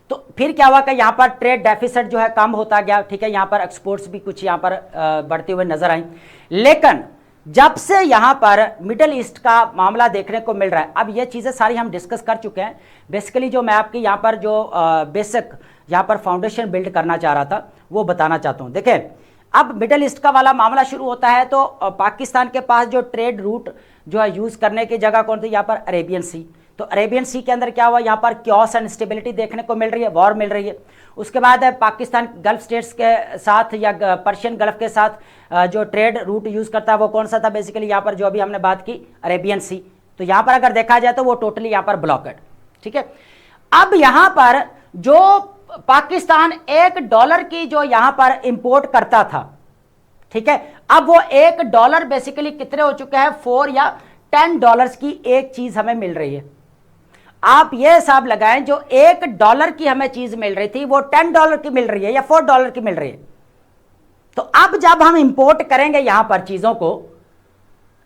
तो फिर क्या हुआ कि यहाँ पर ट्रेड डेफिसिट जो है कम होता गया। ठीक है, यहाँ पर एक्सपोर्ट्स भी कुछ यहाँ पर बढ़ते हुए नजर आई। लेकिन जब से यहाँ पर मिडिल ईस्ट का मामला देखने को मिल रहा है, अब ये चीज़ें सारी हम डिस्कस कर चुके हैं। बेसिकली जो मैं आपकी यहाँ पर जो बेसिक यहाँ पर फाउंडेशन बिल्ड करना चाह रहा था वो बताना चाहता हूँ। देखें, अब मिडिल ईस्ट का वाला मामला शुरू होता है तो पाकिस्तान के पास जो ट्रेड रूट जो है यूज़ करने की जगह कौन थी, यहाँ पर अरेबियन सी। तो अरेबियन सी के अंदर क्या हुआ, यहाँ पर क्योस एंड स्टेबिलिटी देखने को मिल रही है, वॉर मिल रही है। उसके बाद है पाकिस्तान गल्फ स्टेट्स के साथ या पर्शियन गल्फ के साथ जो ट्रेड रूट यूज़ करता है वो कौन सा था, बेसिकली यहाँ पर जो अभी हमने बात की अरेबियन सी। तो यहाँ पर अगर देखा जाए तो वो टोटली यहाँ पर ब्लॉकेड। ठीक है, अब यहाँ पर जो पाकिस्तान $1 की जो यहाँ पर इंपोर्ट करता था, ठीक है, अब वो $1 बेसिकली कितने हो चुके हैं, 4 या $10 की एक चीज हमें मिल रही है। आप ये हिसाब लगाएं, जो $1 की हमें चीज मिल रही थी वो $10 की मिल रही है या $4 की मिल रही है। तो अब जब हम इंपोर्ट करेंगे यहां पर चीजों को,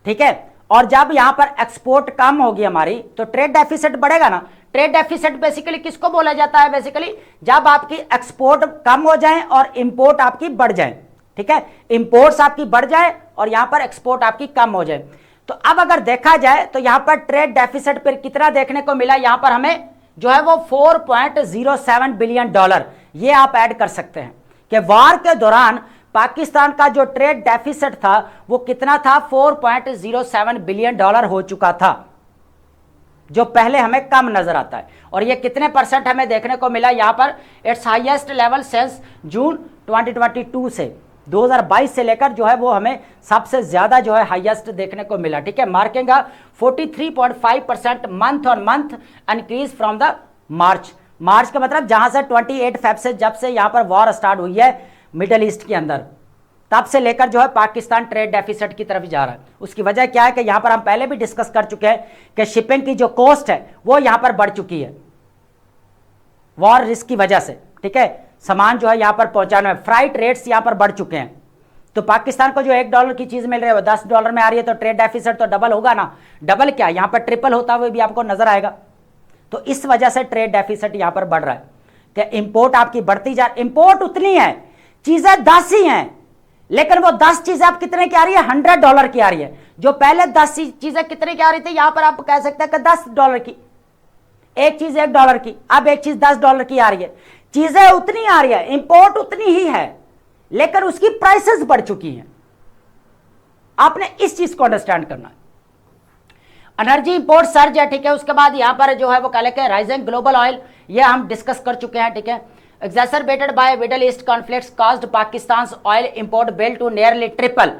ठीक है, और जब यहां पर एक्सपोर्ट कम होगी हमारी, तो ट्रेड डेफिसिट बढ़ेगा ना। ट्रेड डेफिसिट बेसिकली किसको बोला जाता है, बेसिकली जब आपकी एक्सपोर्ट कम हो जाए और इंपोर्ट आपकी बढ़ जाए। ठीक है, इंपोर्ट्स आपकी बढ़ जाए और यहां पर एक्सपोर्ट आपकी कम हो जाए। तो अब अगर देखा जाए तो यहां पर ट्रेड डेफिसिट पर कितना देखने को मिला, यहां पर हमें जो है वो $4.07 बिलियन, ये आप ऐड कर सकते हैं कि वार के दौरान पाकिस्तान का जो ट्रेड डेफिसिट था वो कितना था, $4.07 बिलियन हो चुका था, जो पहले हमें कम नजर आता है। और ये कितने परसेंट हमें देखने को मिला, यहां पर it's highest level since June 2022 से 2022 से लेकर जो है वो हमें सबसे ज्यादा जो है हाईएस्ट देखने को मिला। ठीक है, marking 43.5% month on month increase from the March का मतलब जहां से 28 फेब से जब से यहां पर वॉर स्टार्ट हुई है मिडिल ईस्ट के अंदर, तब से लेकर जो है पाकिस्तान ट्रेड डेफिसिट की तरफ जा रहा है। उसकी वजह क्या है कि यहां पर हम पहले भी डिस्कस कर चुके हैं कि शिपिंग की जो कॉस्ट है वो यहां पर बढ़ चुकी है वॉर रिस्क की वजह से। ठीक है, सामान जो है यहां पर पहुंचाने में फ्राइट रेट्स यहां पर बढ़ चुके हैं। तो पाकिस्तान को जो $1 की चीज मिल रही है वो $10 में आ रही है, तो ट्रेड डेफिसिट तो डबल होगा ना। डबल क्या, यहां पर ट्रिपल होता हुआ भी आपको नजर आएगा। तो इस वजह से ट्रेड डेफिसिट यहां पर बढ़ रहा है कि इंपोर्ट आपकी बढ़ती जा, इंपोर्ट उतनी है, चीजें 10 ही हैं, लेकिन वो 10 चीजें आप कितने की आ रही है, $100 की आ रही है। जो पहले 10 चीजें कितने की आ रही थी, यहां पर आप कह सकते हैं कि $10 की एक चीज, $1 की, अब एक चीज $10 की आ रही है। चीजें उतनी आ रही है, इंपोर्ट उतनी ही है, लेकिन उसकी प्राइसेस बढ़ चुकी हैं। आपने इस चीज को अंडरस्टैंड करना है। एनर्जी इंपोर्ट सर्ज है, ठीक है। उसके बाद यहां पर जो है वो कह लेके राइजिंग ग्लोबल ऑयल, ये हम डिस्कस कर चुके हैं, ठीक है। Exacerbated by Middle East conflicts caused Pakistan oil import bill to nearly triple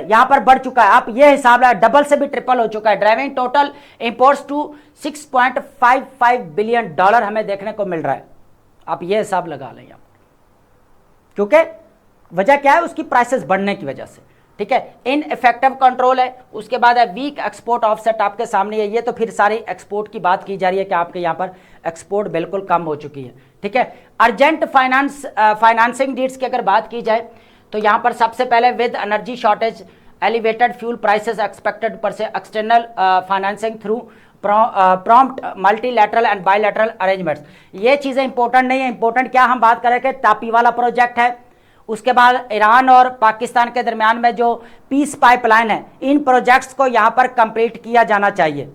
यहां पर बढ़ चुका है। आप ये हिसाब लगाए, डबल से भी ट्रिपल हो चुका है। Driving total imports to $6.55 billion हमें देखने को मिल रहा है। आप ये हिसाब लगा लें यहां, क्योंकि वजह क्या है, उसकी प्राइसेस बढ़ने की वजह से। ठीक है, इन इफेक्टिव कंट्रोल है। उसके बाद है वीक एक्सपोर्ट ऑफसेट आपके सामने है। ये तो फिर सारी एक्सपोर्ट की बात की जा रही है कि आपके यहाँ पर एक्सपोर्ट बिल्कुल कम हो चुकी है। ठीक है, अर्जेंट फाइनेंसिंग नीड्स की अगर बात की जाए तो यहाँ पर सबसे पहले with energy shortage elevated fuel prices expected पर से external financing through prompt multilateral and bilateral arrangements. ये चीज़ें इंपॉर्टेंट नहीं है। इंपॉर्टेंट क्या हम बात करें कि टापी वाला प्रोजेक्ट है, उसके बाद ईरान और पाकिस्तान के दरमियान में जो पीस पाइपलाइन है, इन प्रोजेक्ट्स को यहाँ पर कंप्लीट किया जाना चाहिए।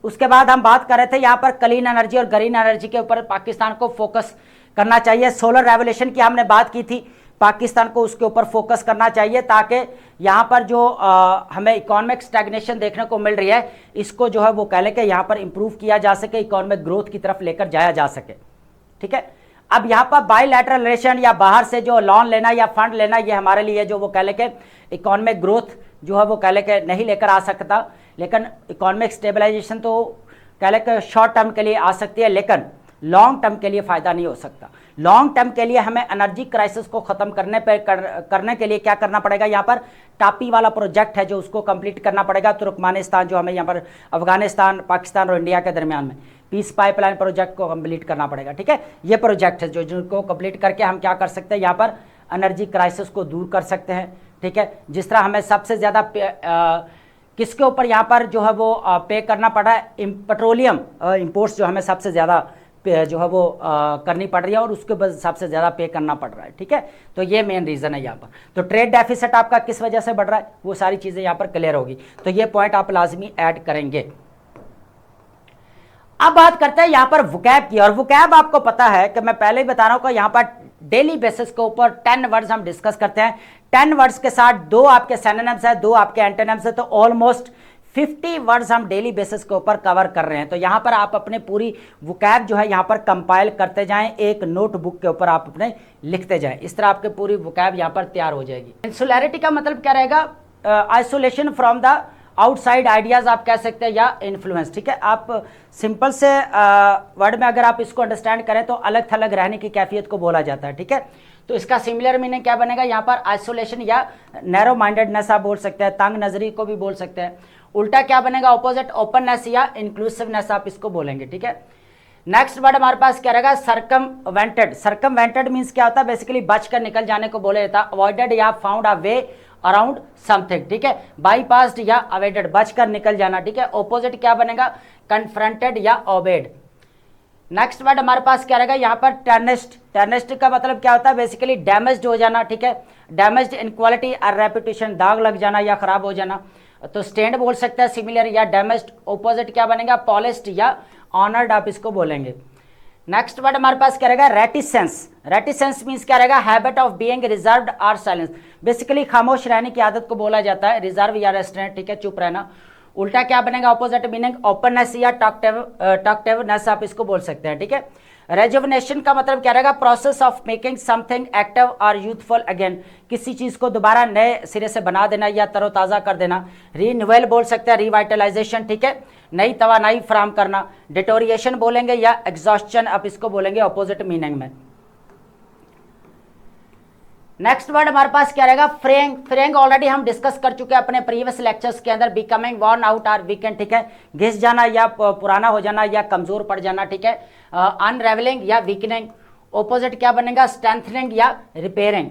उसके बाद हम बात कर रहे थे यहाँ पर क्लीन एनर्जी और ग्रीन एनर्जी के ऊपर पाकिस्तान को फोकस करना चाहिए। सोलर रेवोल्यूशन की हमने बात की थी, पाकिस्तान को उसके ऊपर फोकस करना चाहिए ताकि यहाँ पर जो हमें इकोनॉमिक स्टैग्नेशन देखने को मिल रही है, इसको जो है वो कह लेके यहाँ पर इंप्रूव किया जा सके, इकोनॉमिक ग्रोथ की तरफ लेकर जाया जा सके। ठीक है, अब यहाँ पर बायलैटरल रिलेशन या बाहर से जो लोन लेना या फंड लेना, ये हमारे लिए जो वो कह लेके इकोनॉमिक ग्रोथ जो है वो कह लेके नहीं लेकर आ सकता, लेकिन इकोनॉमिक स्टेबलाइजेशन तो कह लेके शॉर्ट टर्म के लिए आ सकती है, लेकिन लॉन्ग टर्म के लिए फ़ायदा नहीं हो सकता। लॉन्ग टर्म के लिए हमें एनर्जी क्राइसिस को ख़त्म करने के लिए क्या करना पड़ेगा, यहाँ पर टापी वाला प्रोजेक्ट है जो उसको कंप्लीट करना पड़ेगा। तुर्कमानिस्तान जो हमें यहाँ पर अफगानिस्तान, पाकिस्तान और इंडिया के दरमियान में पीस पाइपलाइन प्रोजेक्ट को कंप्लीट करना पड़ेगा। ठीक है, ये प्रोजेक्ट है जो जिनको कंप्लीट करके हम क्या कर सकते हैं, यहाँ पर एनर्जी क्राइसिस को दूर कर सकते हैं। ठीक है, जिस तरह हमें सबसे ज़्यादा किसके ऊपर यहाँ पर जो है वो पे करना पड़ रहा है, पेट्रोलियम इंपोर्ट्स जो हमें सबसे ज़्यादा जो है वो करनी पड़ रही है और उसके ऊपर सबसे ज़्यादा पे करना पड़ रहा है। ठीक है, तो ये मेन रीज़न है यहाँ पर। तो ट्रेड डेफिसिट आपका किस वजह से बढ़ रहा है, वो सारी चीज़ें यहाँ पर क्लियर होगी, तो ये पॉइंट आप लाजमी ऐड करेंगे। अब बात करते हैं यहाँ पर वोकैब की, और वोकैब आपको पता है कि मैं पहले ही बता रहा हूँ कि यहाँ पर डेली बेसिस के ऊपर 10 वर्ड्स हम डिस्कस करते हैं। 10 वर्ड्स के साथ 2 आपके सिनोनिम्स है, 2 आपके एंटोनिम्स है, तो ऑलमोस्ट 50 वर्ड्स हम डेली बेसिस के ऊपर कवर कर रहे हैं। तो यहाँ पर आप अपने पूरी वोकैब जो है यहाँ पर कंपाइल करते जाएं, एक नोटबुक के ऊपर आप अपने लिखते जाएं, इस तरह आपके पूरी वोकैब यहाँ पर तैयार हो जाएगी। इंसुलैरिटी का मतलब क्या रहेगा, isolation from the outside ideas आप कह सकते हैं, या इन्फ्लुएंस। ठीक है, आप सिंपल से वर्ड में अगर आप इसको अंडरस्टैंड करें तो अलग थलग रहने की कैफियत को बोला जाता है। ठीक है, तो इसका सिमिलर मीनिंग क्या बनेगा यहाँ पर, आइसोलेशन या नैरो माइंडेडनेस आप बोल सकते हैं, तंग नजरी को भी बोल सकते हैं। उल्टा क्या बनेगा, ऑपोजिट, ओपननेस या इंक्लूसिवनेस आप इसको बोलेंगे। ठीक है, नेक्स्ट वर्ड हमारे पास क्या रहेगा, सरकमवेंटेड। सरकमवेंटेड मीन्स क्या होता है, बेसिकली बच कर निकल जाने को बोला जाता है। अवॉइडेड या found a way around something. ठीक है, बाईपास्ड या अवॉइडेड, बच कर निकल जाना। ठीक है, ऑपोजिट क्या बनेगा, कन्फ्रंटेड या ओबेड। नेक्स्ट वर्ड हमारे पास क्या रहेगा यहाँ पर, टर्निस्ड। टर्निस्ड का मतलब क्या होता है, बेसिकली डैमेज्ड हो जाना। ठीक है, डैमेज्ड इन क्वालिटी और रेपुटेशन, दाग लग जाना या खराब हो जाना। तो स्टैंड बोल सकते हैं, सिमिलर या डैमेज्ड। ऑपोजिट क्या बनेगा, पॉलिश्ड या ऑनर्ड आप इसको बोलेंगे। नेक्स्ट वर्ड हमारे पास क्या रहेगा, रेटिसेंस। रेटिसेंस मीन्स क्या रहेगा, हैबिट ऑफ बीइंग रिजर्व्ड और साइलेंस, बेसिकली खामोश रहने की आदत को बोला जाता है, रिजर्व या रेस्ट्रेंट। ठीक है, चुप रहना। उल्टा क्या बनेगा, ऑपोजिट मीनिंग ओपननेस या टॉकटिवनेस आप इसको बोल सकते हैं। ठीक है, रेजुवनेशन का मतलब क्या रहेगा, process of making something active और यूथफुल अगेन, किसी चीज को दोबारा नए सिरे से बना देना या तरोताजा कर देना। रीन्यूअल बोल सकते हैं, रिवाइटलाइजेशन। ठीक है, नई तवानाई फराम करना। डिटोरिएशन बोलेंगे या एग्जॉस्शन आप इसको बोलेंगे ऑपोजिट मीनिंग में। नेक्स्ट वर्ड हमारे पास क्या रहेगा, फ्रेंग। फ्रेंग ऑलरेडी हम डिस्कस कर चुके हैं अपने प्रीवियस लेक्चर्स के अंदर, बिकमिंग वर्न आउट और वीकेंड। ठीक है, घिस जाना या पुराना हो जाना या कमजोर पड़ जाना। ठीक है, अनरेवलिंग या वीकनिंग। ऑपोजिट क्या बनेगा, स्ट्रेंथनिंग या रिपेयरिंग।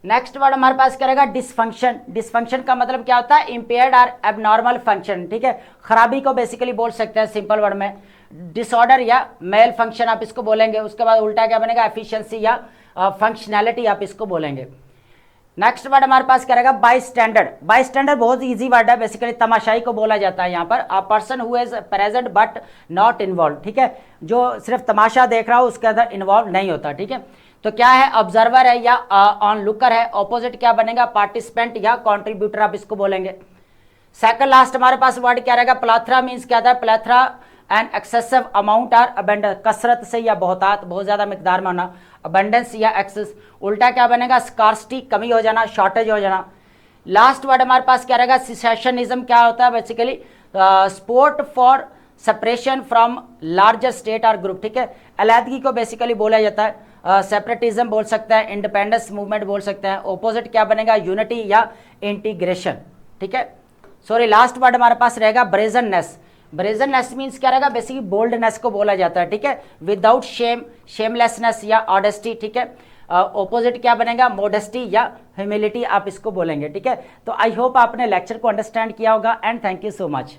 नेक्स्ट वर्ड हमारे पास क्या रहेगा, डिसफंक्शन। डिसफंक्शन का मतलब क्या होता है, इंपेयर्ड और एबनॉर्मल फंक्शन। ठीक है, खराबी को बेसिकली बोल सकते हैं सिंपल वर्ड में। डिसऑर्डर या मेल फंक्शन आप इसको बोलेंगे। उसके बाद उल्टा क्या बनेगा, एफिशिएंसी या फंक्शनैलिटी आप इसको बोलेंगे। नेक्स्ट वर्ड हमारे पास क्या रहेगा, बाई स्टैंडर्ड। बाई स्टैंडर्ड बहुत इजी वर्ड है, बेसिकली तमाशाई को बोला जाता है यहाँ पर। A person who is present but not involve. ठीक है, जो सिर्फ तमाशा देख रहा हो उसके अंदर इन्वॉल्व नहीं होता। ठीक है, तो क्या है, ऑब्जर्वर है या ऑन लुकर है। ऑपोजिट क्या बनेगा, पार्टिसिपेंट या कॉन्ट्रीब्यूटर आप इसको बोलेंगे। सेकंड लास्ट हमारे पास वर्ड क्या रहेगा, प्लाथरा मीन्स क्या था, प्लाथरा एंड एक्सेसिव अमाउंट और अबेंडेंस, कसरत से या बहुतात, बहुत ज्यादा मिकदार में होना। अबेंडेंस या एक्सेस। उल्टा क्या बनेगा, स्कार्सिटी, कमी हो जाना, शॉर्टेज हो जाना। लास्ट वर्ड हमारे पास क्या रहेगा, सिसेशनिज्म क्या होता है, basically sport for separation from larger state और ग्रुप। ठीक है, अलहदगी को बेसिकली बोला जाता है। सेपरेटिज्म बोल सकता है, इंडिपेंडेंस मूवमेंट बोल सकते हैं। ऑपोजिट क्या बनेगा, यूनिटी या इंटीग्रेशन। ठीक है, सॉरी, लास्ट वर्ड हमारे पास रहेगा ब्रेजननेस। ब्रेजननेस मीन्स क्या रहेगा, बेसिकली बोल्डनेस को बोला जाता है। ठीक है, विदाउट शेम, शेमलेसनेस या ऑडेस्टी। ठीक है, ऑपोजिट क्या बनेगा, मोडेस्टी या ह्यूमिलिटी आप इसको बोलेंगे। ठीक है, तो आई होप आपने लेक्चर को अंडरस्टैंड किया होगा and thank you so much.